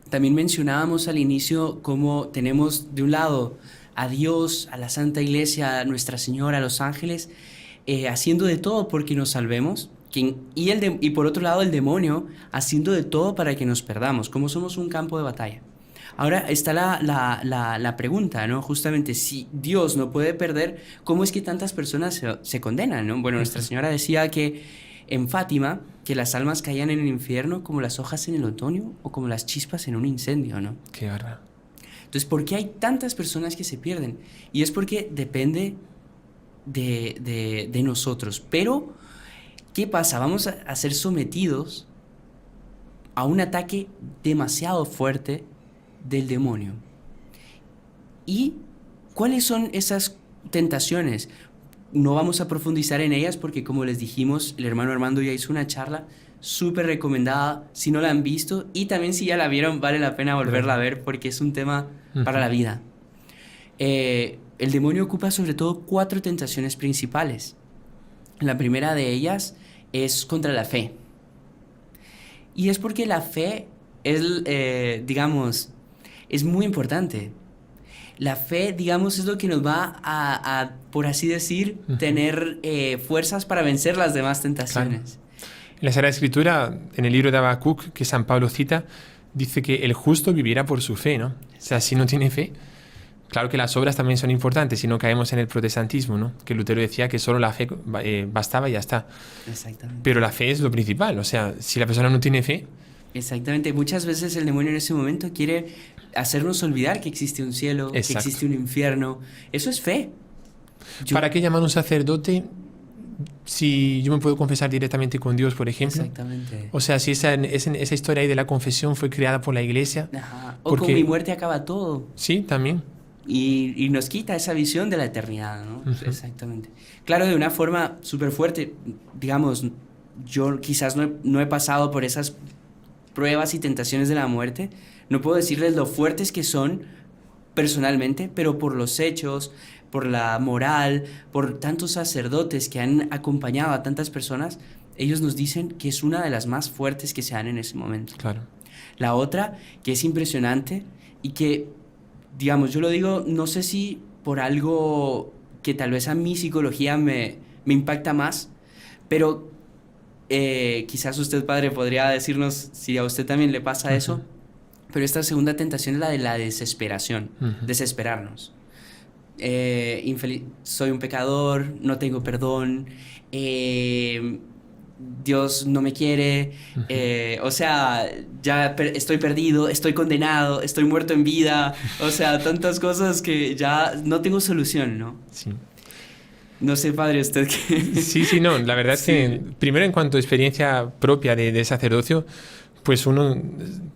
también mencionábamos al inicio cómo tenemos de un lado a Dios, a la Santa Iglesia, a Nuestra Señora, a los ángeles, haciendo de todo porque nos salvemos. Y por otro lado el demonio haciendo de todo para que nos perdamos, como somos un campo de batalla. Ahora está la pregunta, ¿no? Justamente, si Dios no puede perder, ¿cómo es que tantas personas se condenan, ¿no? Bueno, Nuestra Señora decía que en Fátima, que las almas caían en el infierno como las hojas en el otoño o como las chispas en un incendio, ¿no? Qué bárbaro. Entonces, ¿por qué hay tantas personas que se pierden? Y es porque depende de nosotros. Pero, ¿qué pasa? Vamos a ser sometidos a un ataque demasiado fuerte del demonio. ¿Y cuáles son esas tentaciones? No vamos a profundizar en ellas porque, como les dijimos, el hermano Armando ya hizo una charla súper recomendada si no la han visto, y también si ya la vieron vale la pena volverla a ver porque es un tema para la vida. El demonio ocupa sobre todo 4 tentaciones principales. La primera de ellas es contra la fe. Y es porque la fe es, digamos, es muy importante. La fe, digamos, es lo que nos va a por así decir, tener fuerzas para vencer las demás tentaciones. Claro. En la Sagrada Escritura, en el libro de Habacuc, que San Pablo cita, dice que el justo vivirá por su fe, ¿no? O sea, si no tiene fe, claro que las obras también son importantes, si no caemos en el protestantismo, ¿no? Que Lutero decía que solo la fe bastaba y ya está. Exactamente. Pero la fe es lo principal, o sea, si la persona no tiene fe... Exactamente. Muchas veces el demonio en ese momento quiere hacernos olvidar que existe un cielo, que existe un infierno. Eso es fe. ¿Para qué llamar a un sacerdote si yo me puedo confesar directamente con Dios, por ejemplo? Exactamente. O sea, si esa historia ahí de la confesión fue creada por la Iglesia. Ajá. O con mi muerte acaba todo. Sí, también. y nos quita esa visión de la eternidad, ¿no? Exactamente. Claro, de una forma súper fuerte, digamos, yo quizás no he pasado por esas pruebas y tentaciones de la muerte, no puedo decirles lo fuertes que son personalmente, pero por los hechos, por la moral, por tantos sacerdotes que han acompañado a tantas personas, ellos nos dicen que es una de las más fuertes que se dan en ese momento. Claro. La otra, que es impresionante y que, digamos, yo lo digo, no sé si por algo que tal vez a mi psicología me impacta más, pero quizás usted, padre, podría decirnos si a usted también le pasa eso, pero esta segunda tentación es la de la desesperación, desesperarnos. Soy un pecador, no tengo perdón, Dios no me quiere, o sea, ya estoy perdido, estoy condenado, estoy muerto en vida, o sea, tantas cosas que ya no tengo solución, ¿no? Sí. No sé, padre, usted qué... Sí, no, la verdad es que primero en cuanto a experiencia propia de sacerdocio, pues uno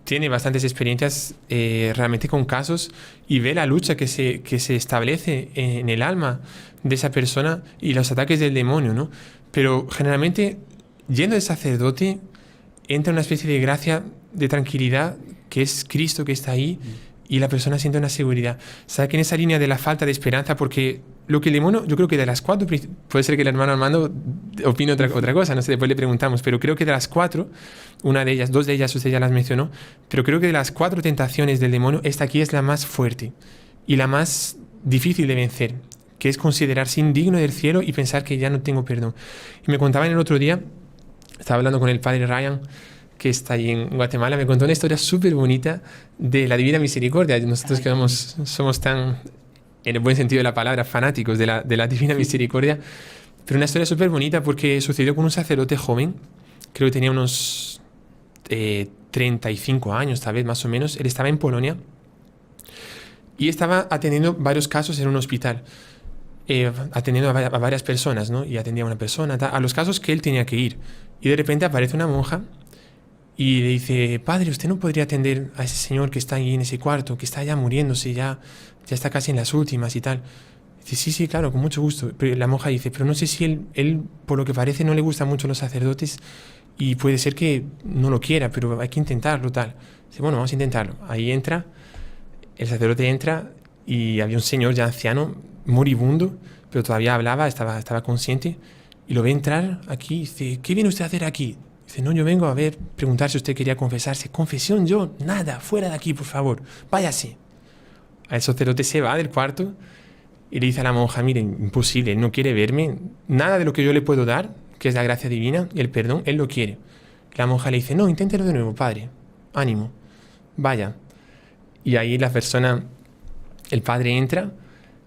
tiene bastantes experiencias realmente con casos y ve la lucha que se establece en el alma de esa persona y los ataques del demonio, ¿no? Pero generalmente, yendo de sacerdote, entra una especie de gracia, de tranquilidad, que es Cristo que está ahí, y la persona siente una seguridad. Sabe que en esa línea de la falta de esperanza, porque lo que el demonio, yo creo que de las 4, puede ser que el hermano Armando opine otra cosa, no sé, después le preguntamos, pero creo que de las 4, una de ellas, 2 de ellas usted ya las mencionó, pero creo que de las 4 tentaciones del demonio, esta aquí es la más fuerte y la más difícil de vencer, que es considerarse indigno del cielo y pensar que ya no tengo perdón. Y me contaban el otro día, estaba hablando con el padre Ryan, que está ahí en Guatemala, me contó una historia súper bonita de la Divina Misericordia. Nosotros que somos tan, en el buen sentido de la palabra, fanáticos de la Divina Misericordia, pero una historia súper bonita porque sucedió con un sacerdote joven, creo que tenía unos 35 años, tal vez más o menos. Él estaba en Polonia y estaba atendiendo varios casos en un hospital, atendiendo a varias personas, ¿no? Y atendía a una persona, a los casos que él tenía que ir. Y de repente aparece una monja y le dice: padre, ¿usted no podría atender a ese señor que está ahí en ese cuarto, que está ya muriéndose, ya está casi en las últimas y tal? Dice: sí, claro, con mucho gusto. Pero la monja dice: pero no sé si él, por lo que parece, no le gustan mucho los sacerdotes y puede ser que no lo quiera, pero hay que intentarlo, tal. Dice: bueno, vamos a intentarlo. Ahí entra, el sacerdote entra y había un señor ya anciano, moribundo, pero todavía hablaba, estaba consciente, y lo ve entrar aquí y dice: ¿qué viene usted a hacer aquí? Dice: no, yo vengo a preguntar si usted quería confesarse. Confesión, yo, nada, fuera de aquí, por favor, váyase. El sacerdote se va del cuarto y le dice a la monja: mire, imposible, él no quiere verme, nada de lo que yo le puedo dar, que es la gracia divina y el perdón, él lo quiere. La monja le dice: no, inténtelo de nuevo, padre, ánimo, vaya. Y ahí el padre entra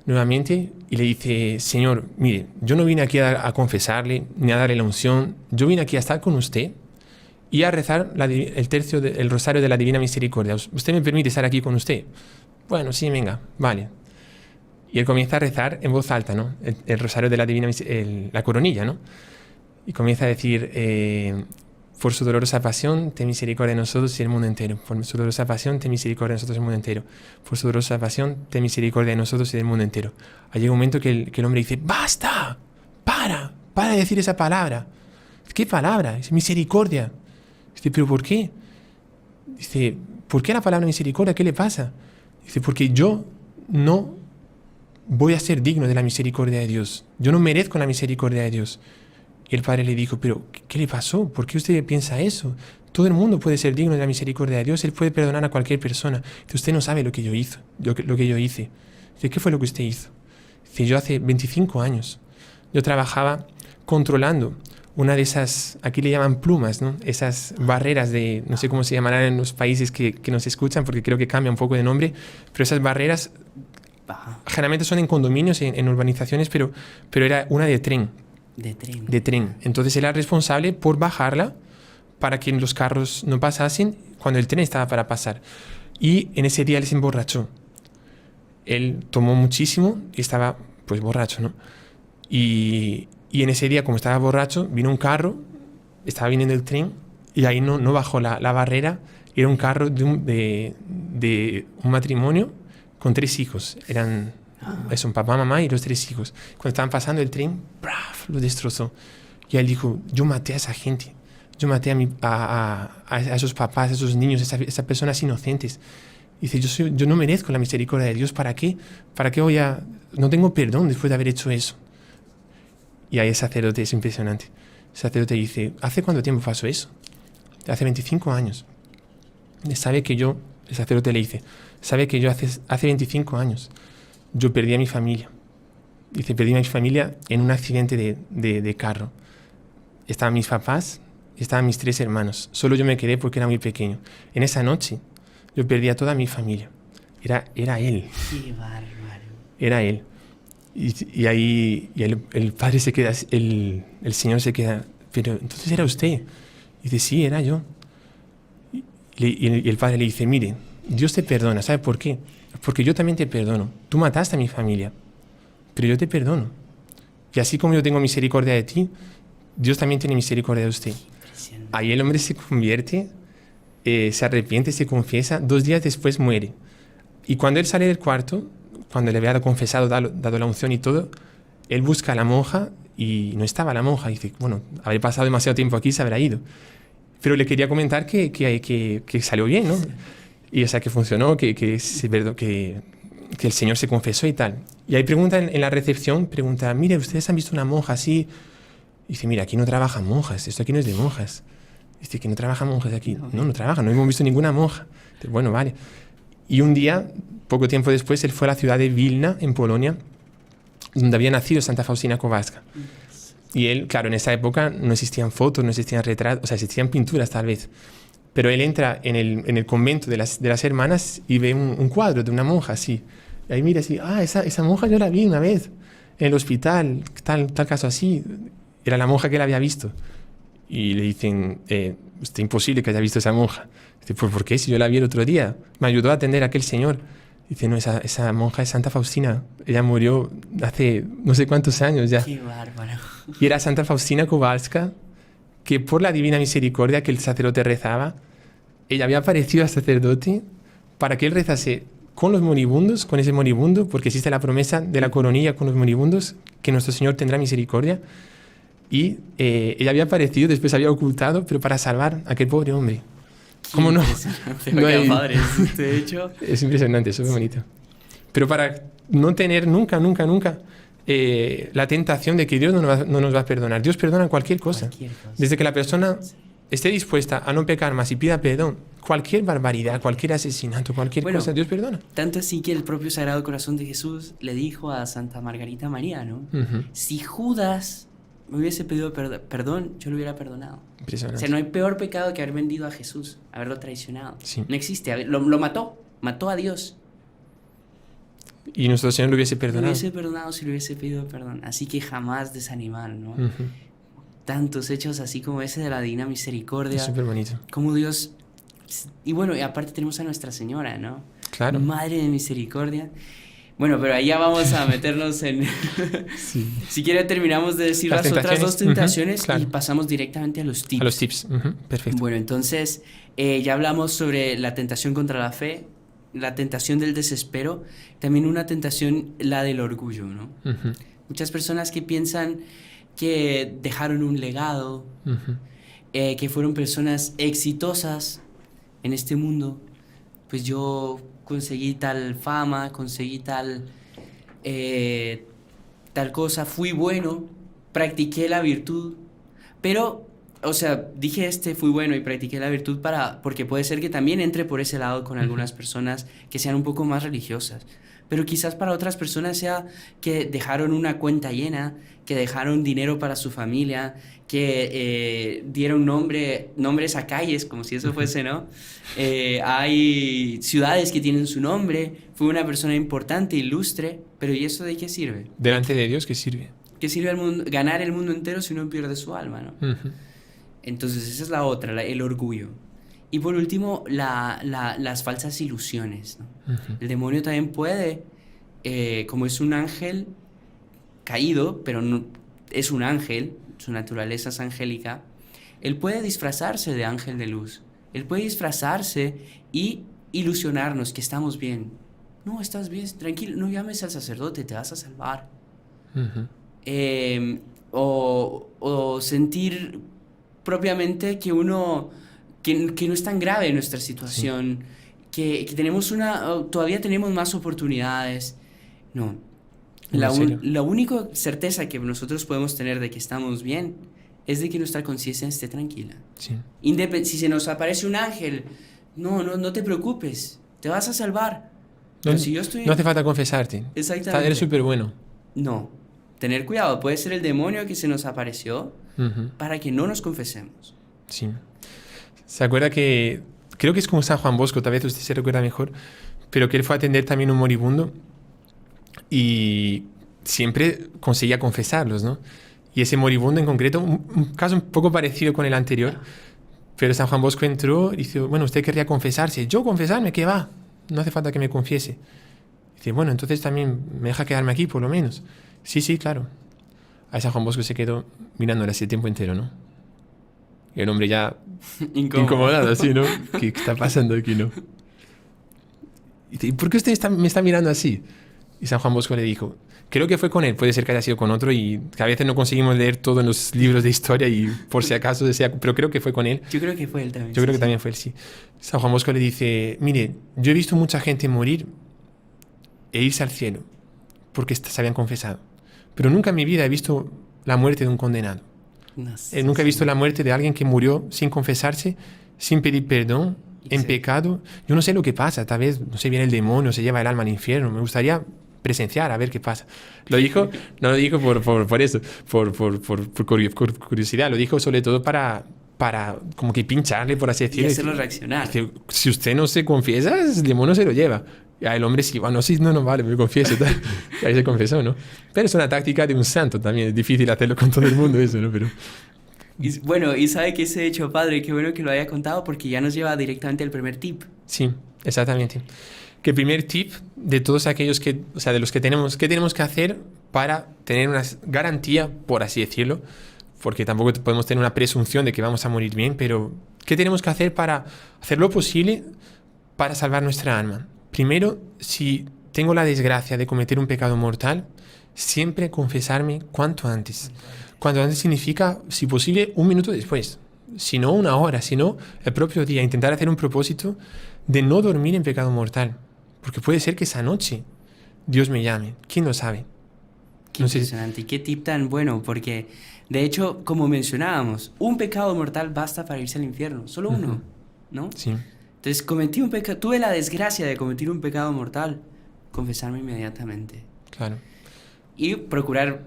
nuevamente y le dice: señor, mire, yo no vine aquí a confesarle ni a darle la unción, yo vine aquí a estar con usted y a rezar el rosario de la Divina Misericordia. ¿Usted me permite estar aquí con usted? Bueno, sí, venga, vale. Y él comienza a rezar en voz alta, ¿no? El rosario de la Divina Misericordia, la coronilla, ¿no? Y comienza a decir: por su dolorosa pasión, ten misericordia de nosotros y del mundo entero. Por su dolorosa pasión, ten misericordia de nosotros y del mundo entero. Por su dolorosa pasión, ten misericordia de nosotros y del mundo entero. Ahí llega un momento que el hombre dice: ¡basta! ¡Para de decir esa palabra! ¿Qué palabra? Dice: misericordia. Dice: ¿pero por qué? Dice: ¿por qué la palabra misericordia? ¿Qué le pasa? Dice: porque yo no voy a ser digno de la misericordia de Dios. Yo no merezco la misericordia de Dios. Y el padre le dijo: ¿pero qué le pasó? ¿Por qué usted piensa eso? Todo el mundo puede ser digno de la misericordia de Dios. Él puede perdonar a cualquier persona. Dice: usted no sabe lo que yo hice. Lo que yo hice. Dice: ¿qué fue lo que usted hizo? Dice: yo hace 25 años, yo trabajaba controlando una de esas, aquí le llaman plumas, ¿no? Esas barreras de, no sé cómo se llamarán en los países que nos escuchan, porque creo que cambia un poco de nombre, pero esas barreras generalmente son en condominios, en urbanizaciones, pero era una de tren. De tren. Entonces él era responsable por bajarla para que los carros no pasasen cuando el tren estaba para pasar. Y en ese día él se emborrachó. Él tomó muchísimo y estaba pues borracho, ¿no? Y en ese día, como estaba borracho, vino un carro, estaba viniendo el tren y ahí no bajó la barrera. Era un carro de un matrimonio con 3 hijos. Eran un papá, mamá y los 3 hijos. Cuando estaban pasando el tren, ¡braf!, lo destrozó. Y él dijo, yo maté a esa gente. Yo maté a esos papás, a esos niños, a esas personas inocentes. Dice, yo no merezco la misericordia de Dios. ¿Para qué? ¿Para qué no tengo perdón después de haber hecho eso? Y ahí el sacerdote, es impresionante. El sacerdote dice, ¿hace cuánto tiempo pasó eso? Hace 25 años. El sacerdote le dice, sabe que yo hace 25 años yo perdí a mi familia. Dice, perdí a mi familia en un accidente de carro. Estaban mis papás y estaban mis 3 hermanos. Solo yo me quedé porque era muy pequeño. En esa noche yo perdí a toda mi familia. Era él. Qué bárbaro. Era él. Y ahí el padre se queda, el Señor se queda, pero entonces era usted. Y dice, sí, era yo. Y el padre le dice, mire, Dios te perdona. ¿Sabe por qué? Porque yo también te perdono. Tú mataste a mi familia, pero yo te perdono. Y así como yo tengo misericordia de ti, Dios también tiene misericordia de usted. Ahí el hombre se convierte, se arrepiente, se confiesa. 2 días después muere. Y cuando él sale del cuarto, cuando le había confesado, dado la unción y todo, él busca a la monja y no estaba la monja. Y dice, bueno, habré pasado demasiado tiempo aquí, se habrá ido. Pero le quería comentar que salió bien, ¿no? Y o sea, que funcionó, que el Señor se confesó y tal. Y ahí pregunta en la recepción, mire, ¿ustedes han visto una monja así? Y dice, mira, aquí no trabajan monjas, esto aquí no es de monjas. Dice, que no trabajan monjas aquí. No trabajan, no hemos visto ninguna monja. Dice, bueno, vale. Y un día, poco tiempo después, él fue a la ciudad de Vilna, en Polonia, donde había nacido Santa Faustina Kowalska. Y él, claro, en esa época no existían fotos, no existían retratos, o sea, existían pinturas tal vez. Pero él entra en el convento de las hermanas y ve un cuadro de una monja así. Y ahí mira así, esa monja yo la vi una vez en el hospital, tal caso así. Era la monja que él había visto. Y le dicen, es imposible que haya visto esa monja. Dice, pues ¿por qué? Si yo la vi el otro día. Me ayudó a atender a aquel señor. Dice, no, esa monja es Santa Faustina. Ella murió hace no sé cuántos años ya. Qué bárbaro. Y era Santa Faustina Kowalska, que por la divina misericordia que el sacerdote rezaba, ella había aparecido al sacerdote para que él rezase con los moribundos, con ese moribundo, porque existe la promesa de la coronilla con los moribundos, que nuestro Señor tendrá misericordia. Y ella había aparecido, después había ocultado, pero para salvar a aquel pobre hombre. ¿Cómo no? No hay... padre, de hecho. Es impresionante, eso es bonito. Pero para no tener nunca la tentación de que Dios no nos va a perdonar. Dios perdona cualquier cosa. Desde que la persona esté dispuesta a no pecar más y pida perdón, cualquier barbaridad, cualquier asesinato, cualquier cosa, Dios perdona. Tanto así que el propio Sagrado Corazón de Jesús le dijo a Santa Margarita María, ¿no? Si Judas me hubiese pedido perdón, yo lo hubiera perdonado. Impresionante. O sea, no hay peor pecado que haber vendido a Jesús, haberlo traicionado. Sí. No existe, lo mató a Dios. Y nuestro Señor lo hubiese perdonado. Lo hubiese perdonado si le hubiese pedido perdón. Así que jamás desanimar, ¿no? Tantos hechos así como ese de la Divina Misericordia. Es súper bonito. Como Dios... Y bueno, y aparte tenemos a Nuestra Señora, ¿no? Claro. Madre de Misericordia. Bueno, pero ahí ya vamos a meternos en... Sí. Si quiere terminamos de decir las otras 2 tentaciones claro. Y pasamos directamente a los tips. A los tips, perfecto. Bueno, entonces ya hablamos sobre la tentación contra la fe, la tentación del desespero, también una tentación, la del orgullo, ¿no? Muchas personas que piensan que dejaron un legado, que fueron personas exitosas en este mundo. Pues yo conseguí tal fama, conseguí tal cosa, fui bueno, practiqué la virtud, pero, o sea, dije fui bueno y practiqué la virtud porque puede ser que también entre por ese lado con algunas personas que sean un poco más religiosas, pero quizás para otras personas sea que dejaron una cuenta llena, que dejaron dinero para su familia, que dieron nombres a calles, como si eso fuese, ¿no? Hay ciudades que tienen su nombre, fue una persona importante, ilustre, pero ¿y eso de qué sirve? Delante de Dios, ¿qué sirve? ¿Qué sirve ganar el mundo entero si uno pierde su alma, ¿no? Entonces esa es la otra, el orgullo. Y por último, las falsas ilusiones, ¿no? El demonio también puede, como es un ángel caído, pero no, es un ángel, su naturaleza es angélica, él puede disfrazarse de ángel de luz. Él puede disfrazarse y ilusionarnos que estamos bien, no, estás bien, tranquilo, no llames al sacerdote, te vas a salvar. Ujú. O sentir propiamente que que no es tan grave nuestra Sí, situación, que tenemos todavía tenemos más oportunidades. No, muy en serio. la única certeza que nosotros podemos tener de que estamos bien es de que nuestra conciencia esté tranquila. Sí. Si se nos aparece un ángel, no te preocupes, te vas a salvar. No, Pero si yo estoy... no hace falta confesarte. Eres Exactamente. súper bueno. No, tener cuidado, puede ser el demonio que se nos apareció Ujú. para que no nos confesemos. Sí. ¿Se acuerda que... Creo que es como San Juan Bosco, tal vez usted se recuerda mejor, pero que él fue a atender también un moribundo y siempre conseguía confesarlos, ¿no? Y ese moribundo en concreto, un caso un poco parecido con el anterior, pero San Juan Bosco entró y dice, bueno, usted querría confesarse. Yo confesarme, ¿qué va? No hace falta que me confiese. Dice, bueno, entonces también me deja quedarme aquí, por lo menos. Sí, sí, claro. Ahí San Juan Bosco se quedó mirándole así el tiempo entero, ¿no? Y el hombre ya incomodado, así, ¿no? ¿Qué está pasando aquí, no? Y dice, ¿y por qué usted me está mirando así? Y San Juan Bosco le dijo, creo que fue con él, puede ser que haya sido con otro y que a veces no conseguimos leer todo en los libros de historia y por si acaso desea, pero creo que fue con él. Yo creo que fue él también. Yo creo Sí, que sí. también fue él, sí. San Juan Bosco le dice, mire, yo he visto mucha gente morir e irse al cielo porque se habían confesado, pero nunca en mi vida he visto la muerte de un condenado. No, sí, Nunca he visto sí. la muerte de alguien que murió sin confesarse, sin pedir perdón, en Exacto. pecado. Yo no sé lo que pasa, tal vez, no sé, viene el demonio, se lleva el alma al infierno. Me gustaría presenciar, a ver qué pasa. Lo dijo, no lo dijo por eso, por curiosidad, lo dijo sobre todo para como que pincharle, por así Y decirlo. hacerlo reaccionar. Dice, si usted no se confiesa, el demonio se lo lleva. Y el hombre sí, bueno, sí, no, vale, me confieso. Tal. Y ahí se confesó, ¿no? Pero es una táctica de un santo también, es difícil hacerlo con todo el mundo eso, ¿no? Pero Bueno, y sabe que ese hecho, padre, qué bueno que lo haya contado porque ya nos lleva directamente al primer tip. sí, exactamente. Que el primer tip de todos aquellos que, o sea, de los que tenemos, ¿qué tenemos que hacer para tener una garantía, por así decirlo? Porque tampoco podemos tener una presunción de que vamos a morir bien, pero ¿qué tenemos que hacer para hacer lo posible para salvar nuestra alma? Primero, si tengo la desgracia de cometer un pecado mortal, siempre confesarme cuanto antes. Cuanto antes significa, si posible, un minuto después. Si no, una hora, si no, el propio día. Intentar hacer un propósito de no dormir en pecado mortal. Porque puede ser que esa noche Dios me llame. ¿Quién lo sabe? Qué No sé. impresionante. Y qué tip tan bueno, porque de hecho, como mencionábamos, un pecado mortal basta para irse al infierno. Solo uno, Ujú. ¿no? Sí, Entonces cometí un pecado, tuve la desgracia de cometer un pecado mortal, confesarme inmediatamente. claro. Y procurar,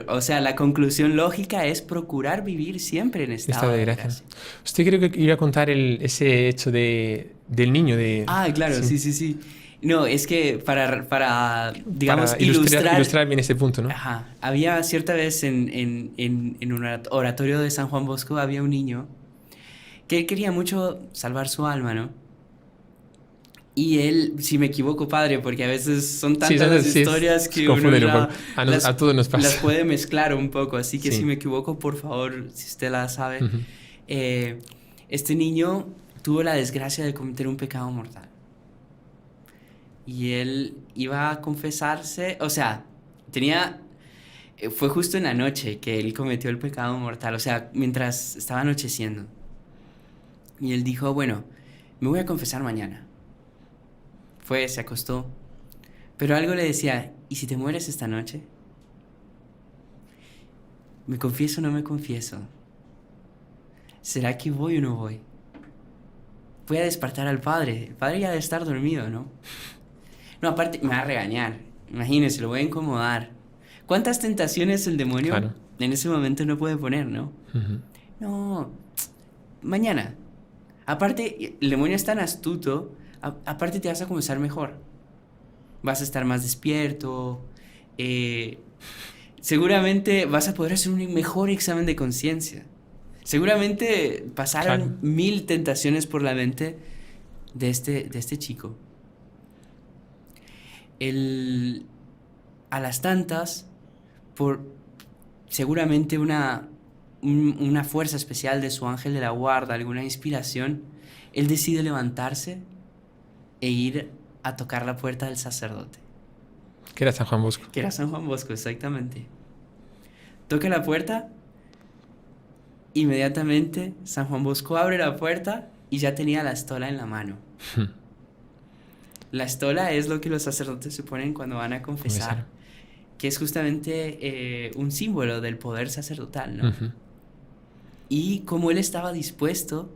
o sea, la conclusión lógica es procurar vivir siempre en estado de gracia. Usted creo que iba a contar ese hecho del niño de... Ah, claro, sí, sí, sí. No, es que para digamos, Para ilustrar bien ese punto, ¿no? Ajá, había cierta vez en un oratorio de San Juan Bosco, había un niño que él quería mucho salvar su alma, ¿no? Y él, si me equivoco, padre, porque a veces son tantas las historias que uno confunden un ya poco. A todos nos pasa. las puede mezclar un poco, así que Sí. si me equivoco, por favor, si usted la sabe. Ujú. Este niño tuvo la desgracia de cometer un pecado mortal. Y él iba a confesarse, o sea, fue justo en la noche que él cometió el pecado mortal, o sea, mientras estaba anocheciendo. Y él dijo, bueno, me voy a confesar mañana. Se acostó. Pero algo le decía, ¿y si te mueres esta noche? ¿Me confieso o no me confieso? ¿Será que voy o no voy? Voy a despertar al padre. El padre ya debe estar dormido, ¿no? No, aparte, me va a regañar. Imagínese, lo voy a incomodar. ¿Cuántas tentaciones el demonio Claro. en ese momento no puede poner, no? Ujú. No, mañana. Aparte, el demonio es tan astuto, aparte te vas a comenzar mejor. Vas a estar más despierto. Seguramente vas a poder hacer un mejor examen de conciencia. Seguramente pasaron Claro. 1000 tentaciones por la mente de este chico. A las tantas, por seguramente una fuerza especial de su ángel de la guarda, alguna inspiración, él decide levantarse e ir a tocar la puerta del sacerdote. Que era San Juan Bosco. Que era San Juan Bosco, exactamente. Toca la puerta, inmediatamente San Juan Bosco abre la puerta y ya tenía la estola en la mano. La estola es lo que los sacerdotes se ponen cuando van a confesar, que es justamente un símbolo del poder sacerdotal, ¿no? Y como él estaba dispuesto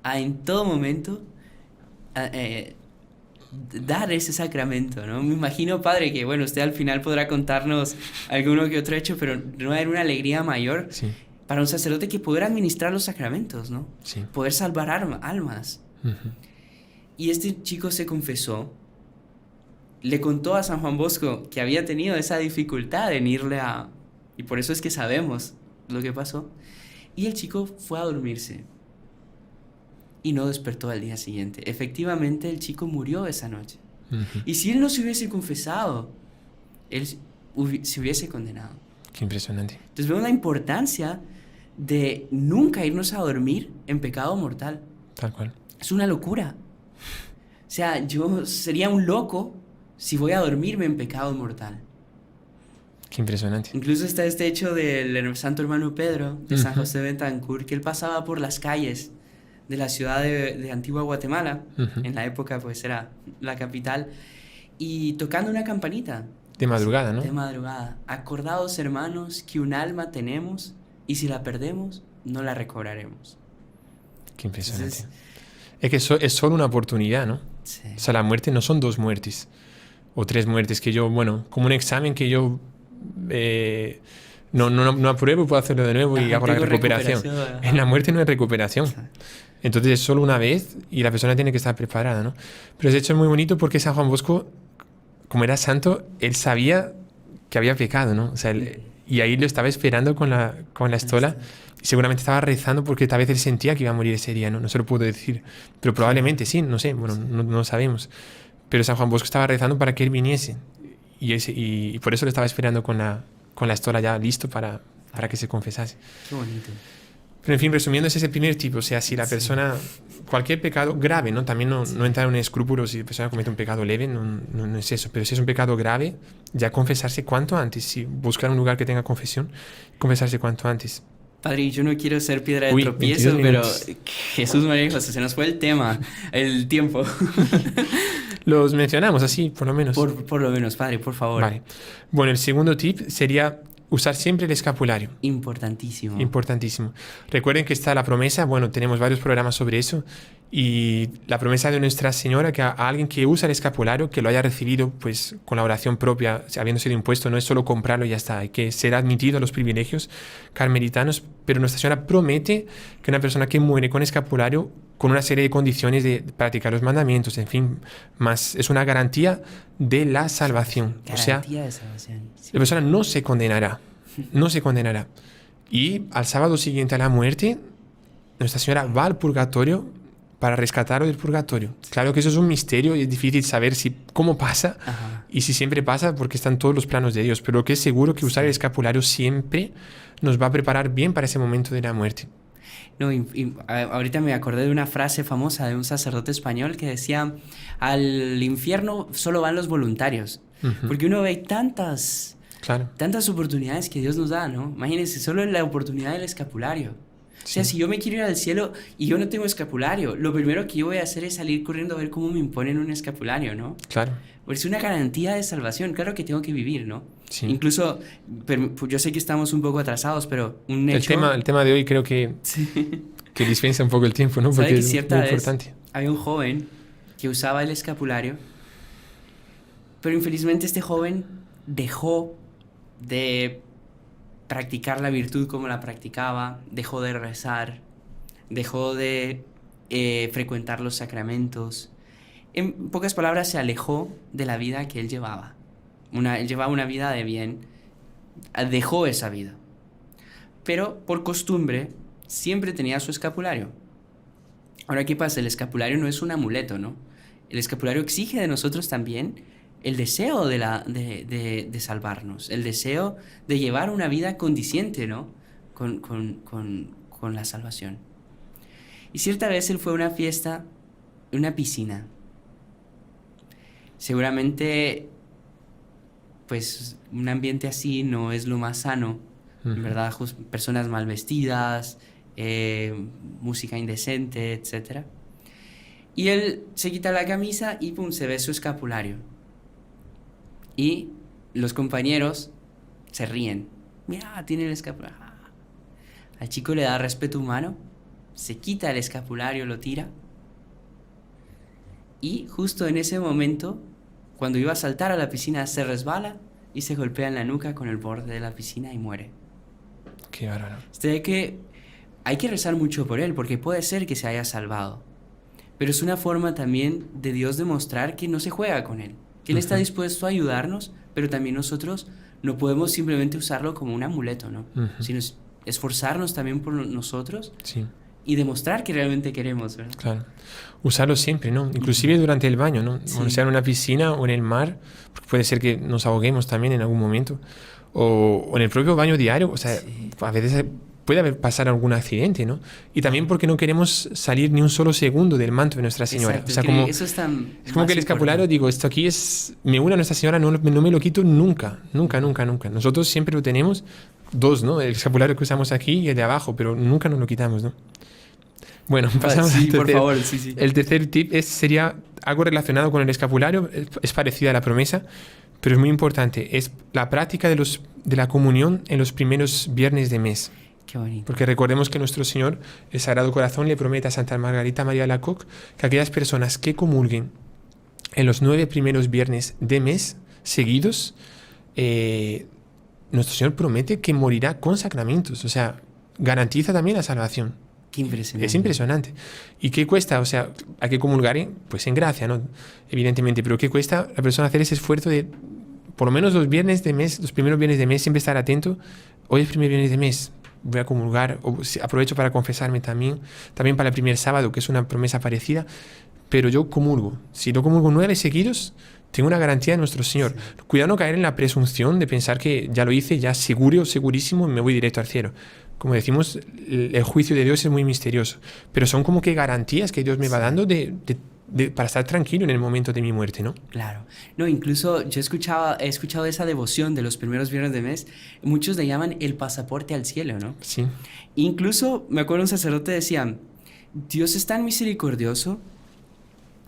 a en todo momento dar ese sacramento, ¿no? Me imagino, padre, que bueno, usted al final podrá contarnos alguno que otro hecho, pero no era una alegría mayor para un sacerdote que poder administrar los sacramentos, ¿no? Poder salvar almas. Y este chico se confesó, le contó a San Juan Bosco que había tenido esa dificultad en irle a... Y por eso es que sabemos lo que pasó. Y el chico fue a dormirse. Y no despertó al día siguiente. Efectivamente, el chico murió esa noche. Y si él no se hubiese confesado, él se hubiese condenado. Qué impresionante. Entonces vemos la importancia de nunca irnos a dormir en pecado mortal. Tal cual. Es una locura. O sea, yo sería un loco si voy a dormirme en pecado mortal. Qué impresionante. Incluso está este hecho del santo hermano Pedro, de San José de Bentancur, que él pasaba por las calles de la ciudad de Antigua Guatemala, en la época pues era la capital, y tocando una campanita. De madrugada, ¿no? De madrugada. Acordaos, hermanos, que un alma tenemos, y si la perdemos, no la recobraremos. Qué impresionante. Entonces, es que es solo una oportunidad, ¿no? sí. O sea, la muerte no son 2 muertes o 3 muertes que yo, bueno, como un examen que yo no apruebo, puedo hacerlo de nuevo y hago la recuperación. En la muerte no hay recuperación. Sí. Entonces es solo una vez y la persona tiene que estar preparada, ¿no? Pero de hecho es muy bonito porque San Juan Bosco, como era santo, él sabía que había pecado, ¿no? O sea, y ahí lo estaba esperando con la estola. Y seguramente estaba rezando porque tal vez él sentía que iba a morir ese día, ¿no? No se lo puedo decir. Pero probablemente sí, no sé, bueno, no sabemos. Pero San Juan Bosco estaba rezando para que él viniese. Y por eso lo estaba esperando con la estola ya listo para que se confesase. Qué bonito. Pero en fin, resumiendo, ese es el primer tipo. O sea, si la persona, cualquier pecado grave, ¿no? También no entrar en escrúpulos si la persona comete un pecado leve, no es eso. Pero si es un pecado grave, ya confesarse cuanto antes. Si buscar un lugar que tenga confesión, confesarse cuanto antes. Padre, yo no quiero ser piedra de tropiezo, pero Jesús, María y José, se nos fue el tema, el tiempo. Los mencionamos así, por lo menos. Por lo menos, padre, por favor. Vale. Bueno, el segundo tip sería usar siempre el escapulario. Importantísimo. Importantísimo. Recuerden que está la promesa, bueno, tenemos varios programas sobre eso, y la promesa de Nuestra Señora que a alguien que usa el escapulario, que lo haya recibido pues con la oración propia, habiendo sido impuesto, no es solo comprarlo y ya está, hay que ser admitido a los privilegios carmelitanos, pero Nuestra Señora promete que una persona que muere con escapulario, con una serie de condiciones de practicar los mandamientos, en fin, más es una garantía de la salvación. Garantía de salvación. Sí. La persona no se condenará, no se condenará. Y al sábado siguiente a la muerte, Nuestra Señora va al purgatorio para rescatarlo del purgatorio. Claro que eso es un misterio y es difícil saber cómo pasa. Ajá. Y si siempre pasa, porque están todos los planos de Dios. Pero lo que es seguro que usar el escapulario siempre nos va a preparar bien para ese momento de la muerte. No, ahorita me acordé de una frase famosa de un sacerdote español que decía: al infierno solo van los voluntarios. Porque uno ve tantas oportunidades que Dios nos da, ¿no? Imagínense, solo la oportunidad del escapulario. O sea, si yo me quiero ir al cielo y yo no tengo escapulario, lo primero que yo voy a hacer es salir corriendo a ver cómo me imponen un escapulario, ¿no? Claro. Porque es una garantía de salvación. Claro que tengo que vivir, ¿no? Sí. Incluso, yo sé que estamos un poco atrasados, pero un hecho... El tema de hoy creo que dispensa un poco el tiempo, ¿no? Porque es muy importante. Había un joven que usaba el escapulario, pero infelizmente este joven dejó de practicar la virtud como la practicaba, dejó de rezar, dejó de frecuentar los sacramentos. En pocas palabras, se alejó de la vida que él llevaba. Él llevaba una vida de bien, dejó esa vida. Pero por costumbre, siempre tenía su escapulario. Ahora, ¿qué pasa? El escapulario no es un amuleto, ¿no? El escapulario exige de nosotros también el deseo de salvarnos, el deseo de llevar una vida condiciente, ¿no? Con la salvación. Y cierta vez él fue a una fiesta, una piscina. seguramente, pues, un ambiente así no es lo más sano, en verdad, personas mal vestidas, música indecente, etc. Y él se quita la camisa y pum, se ve su escapulario. Y los compañeros se ríen. Mira, tiene el escapulario. Al chico le da respeto humano, se quita el escapulario, lo tira. Y justo en ese momento, cuando iba a saltar a la piscina, se resbala y se golpea en la nuca con el borde de la piscina y muere. Qué bárbaro. Hay que rezar mucho por él, porque puede ser que se haya salvado. Pero es una forma también de Dios demostrar que no se juega con él. Que él está dispuesto a ayudarnos, pero también nosotros no podemos simplemente usarlo como un amuleto, ¿no? Sino esforzarnos también por nosotros. Sí. Y demostrar que realmente queremos, ¿verdad? Claro. Usarlo siempre, ¿no? Inclusive durante el baño, ¿no? Sí. Bueno, sea en una piscina o en el mar, porque puede ser que nos ahoguemos también en algún momento. O en el propio baño diario, o sea, a veces puede pasar algún accidente, ¿no? Y también porque no queremos salir ni un solo segundo del manto de Nuestra Señora. Exacto, o sea, como, eso es como que el escapulario, digo, esto aquí me une a Nuestra Señora, no me lo quito nunca. Nosotros siempre lo tenemos, dos, ¿no? El escapulario que usamos aquí y el de abajo, pero nunca nos lo quitamos, ¿no? Bueno, pasamos al tercer. por favor, sí. El tercer tip sería algo relacionado con el escapulario, es parecido a la promesa, pero es muy importante. Es la práctica de la comunión en los primeros viernes de mes. Qué bonito. Porque recordemos que nuestro Señor, el Sagrado Corazón, le promete a Santa Margarita María Alacoque que aquellas personas que comulguen en los 9 primeros viernes de mes seguidos, nuestro Señor promete que morirá con sacramentos. O sea, garantiza también la salvación. Qué impresionante. Es impresionante. ¿Y qué cuesta? O sea, hay que comulgar, pues en gracia, ¿no? Evidentemente, pero ¿qué cuesta la persona hacer ese esfuerzo de, por lo menos los viernes de mes, los primeros viernes de mes, siempre estar atento? Hoy es el primer viernes de mes, voy a comulgar, o aprovecho para confesarme también para el primer sábado, que es una promesa parecida, pero yo comulgo. Si no comulgo 9 seguidos, tengo una garantía de nuestro Señor. Sí. Cuidado no caer en la presunción de pensar que ya lo hice, ya segurísimo, me voy directo al cielo. Como decimos, el juicio de Dios es muy misterioso, pero son como que garantías que Dios me va dando para estar tranquilo en el momento de mi muerte, ¿no? Claro. No, incluso he escuchado esa devoción de los primeros viernes de mes. Muchos le llaman el pasaporte al cielo, ¿no? Sí. Incluso, me acuerdo un sacerdote decía, Dios es tan misericordioso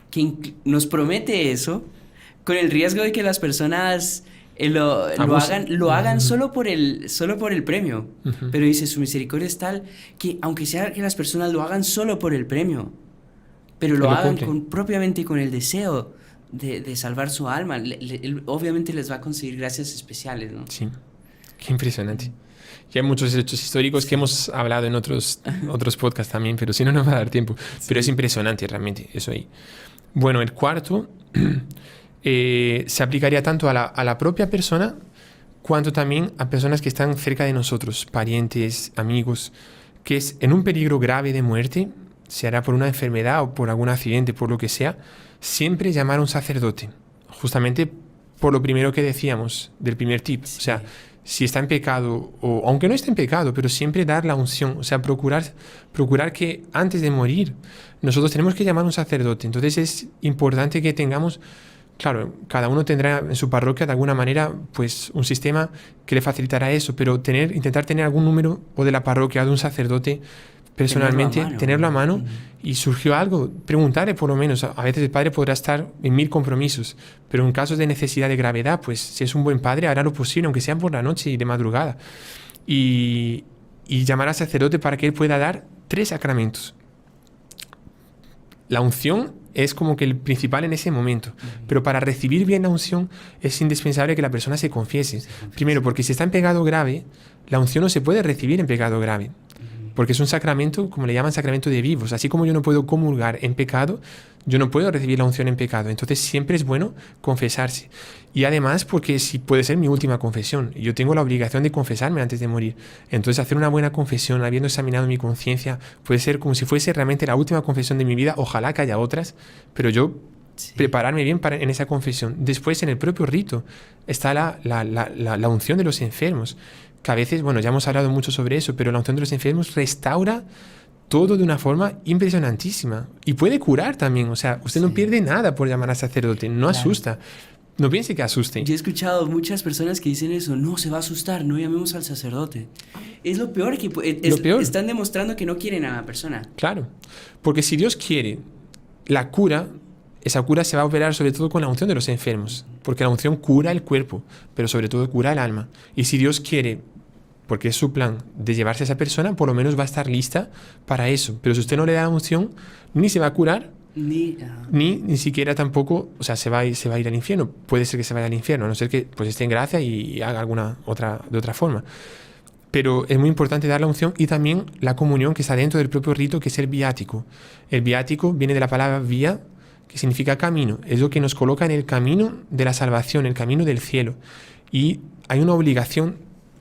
que nos promete eso con el riesgo de que las personas lo hagan solo por el premio. Pero dice, su misericordia es tal que aunque sea que las personas lo hagan solo por el premio, pero lo hagan propiamente con el deseo de salvar su alma, él obviamente les va a conseguir gracias especiales, ¿no? Sí, qué impresionante. Y hay muchos hechos históricos que hemos hablado en otros podcasts también, pero si no nos va a dar tiempo. Sí. Pero es impresionante realmente eso ahí. Bueno, el cuarto se aplicaría tanto a la propia persona cuanto también a personas que están cerca de nosotros, parientes, amigos, que es en un peligro grave de muerte, se hará por una enfermedad o por algún accidente, por lo que sea, siempre llamar a un sacerdote, justamente por lo primero que decíamos del primer tip. Sí. O sea, si está en pecado, o aunque no esté en pecado, pero siempre dar la unción, o sea, procurar que antes de morir nosotros tenemos que llamar a un sacerdote. Entonces es importante que tengamos, claro, cada uno tendrá en su parroquia de alguna manera pues un sistema que le facilitará eso, pero intentar tener algún número o de la parroquia o de un sacerdote personalmente, tenerlo a mano. Y surgió algo, preguntarle por lo menos. A veces el padre podrá estar en 1000 compromisos, pero en casos de necesidad de gravedad, pues si es un buen padre hará lo posible, aunque sea por la noche y de madrugada, y llamar al sacerdote para que él pueda dar 3 sacramentos. La unción es como que el principal en ese momento, pero para recibir bien la unción es indispensable que la persona se confiese. Primero, porque si está en pecado grave, la unción no se puede recibir en pecado grave, porque es un sacramento, como le llaman, sacramento de vivos. Así como yo no puedo comulgar en pecado, yo no puedo recibir la unción en pecado. Entonces siempre es bueno confesarse. Y además porque si puede ser mi última confesión, yo tengo la obligación de confesarme antes de morir. Entonces hacer una buena confesión, habiendo examinado mi conciencia, puede ser como si fuese realmente la última confesión de mi vida. Ojalá que haya otras, pero yo prepararme bien en esa confesión. Después, en el propio rito, está la unción de los enfermos, que a veces, bueno, ya hemos hablado mucho sobre eso, pero la unción de los enfermos restaura todo de una forma impresionantísima. Y puede curar también. O sea, usted no pierde nada por llamar a sacerdote. No asusta. No piense que asuste. Yo he escuchado muchas personas que dicen eso. No, se va a asustar, no llamemos al sacerdote. Es lo peor que... Lo peor. Están demostrando que no quieren a la persona. Claro. Porque si Dios quiere la cura, esa cura se va a operar sobre todo con la unción de los enfermos. Porque la unción cura el cuerpo, pero sobre todo cura el alma. Y si Dios quiere, porque es su plan, de llevarse a esa persona, por lo menos va a estar lista para eso. Pero si usted no le da la unción, ni se va a curar, ni siquiera tampoco, o sea, se va a ir al infierno. Puede ser que se vaya al infierno, a no ser que pues esté en gracia y haga alguna de otra forma. Pero es muy importante dar la unción y también la comunión que está dentro del propio rito, que es el viático. El viático viene de la palabra vía, que significa camino. Es lo que nos coloca en el camino de la salvación, el camino del cielo. Y hay una obligación,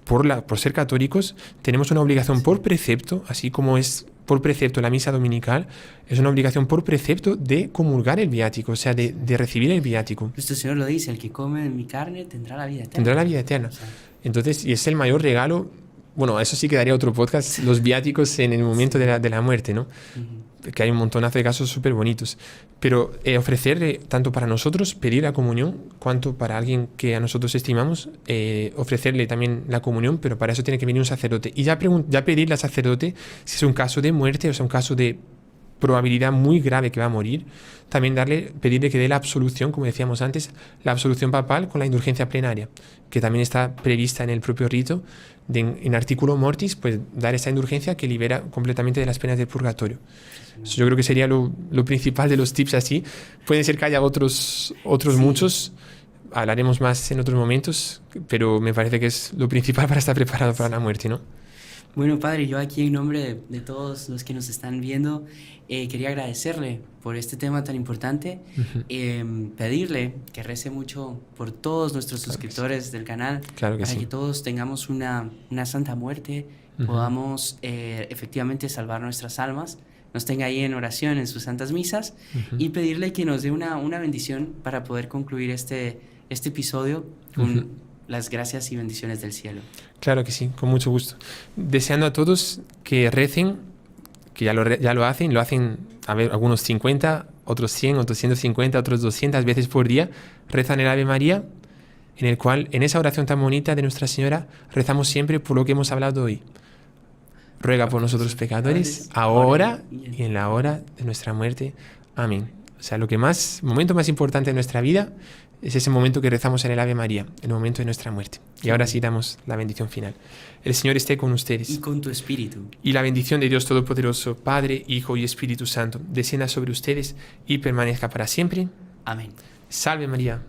por ser católicos, tenemos una obligación por precepto, así como es por precepto la misa dominical, es una obligación por precepto de comulgar el viático, o sea, de recibir el viático. Nuestro Señor lo dice, el que come mi carne tendrá la vida eterna. Tendrá la vida eterna. O sea, entonces, y es el mayor regalo. Bueno, eso sí que daría otro podcast, los viáticos en el momento de la muerte, ¿no? Que hay un montonazo de casos súper bonitos. Pero ofrecerle, tanto para nosotros, pedir la comunión, cuanto para alguien que a nosotros estimamos, ofrecerle también la comunión, pero para eso tiene que venir un sacerdote. Y ya pedirle al sacerdote si es un caso de muerte, o sea, un caso de probabilidad muy grave que va a morir, también pedirle que dé la absolución, como decíamos antes, la absolución papal con la indulgencia plenaria, que también está prevista en el propio rito, en artículo mortis, pues dar esa indulgencia que libera completamente de las penas del purgatorio. Eso yo creo que sería lo principal de los tips así. Pueden ser que haya otros muchos, hablaremos más en otros momentos, pero me parece que es lo principal para estar preparado para la muerte, ¿no? Bueno, Padre, yo aquí en nombre de todos los que nos están viendo, quería agradecerle por este tema tan importante, pedirle que rece mucho por todos nuestros suscriptores del canal, Claro que para sí. que todos tengamos una santa muerte, podamos efectivamente salvar nuestras almas, nos tenga ahí en oración en sus santas misas, y pedirle que nos dé una bendición para poder concluir este episodio con las gracias y bendiciones del cielo. Claro que sí, con mucho gusto. Deseando a todos que recen, que ya lo hacen, a ver, algunos 50, otros 100, otros 150, otros 200 veces por día, rezan el Ave María, en el cual, en esa oración tan bonita de Nuestra Señora, rezamos siempre por lo que hemos hablado hoy. Ruega por nosotros pecadores, ahora y en la hora de nuestra muerte. Amén. O sea, momento más importante de nuestra vida es ese momento que rezamos en el Ave María, el momento de nuestra muerte. Y ahora sí damos la bendición final. El Señor esté con ustedes. Y con tu espíritu. Y la bendición de Dios Todopoderoso, Padre, Hijo y Espíritu Santo, descienda sobre ustedes y permanezca para siempre. Amén. Salve María.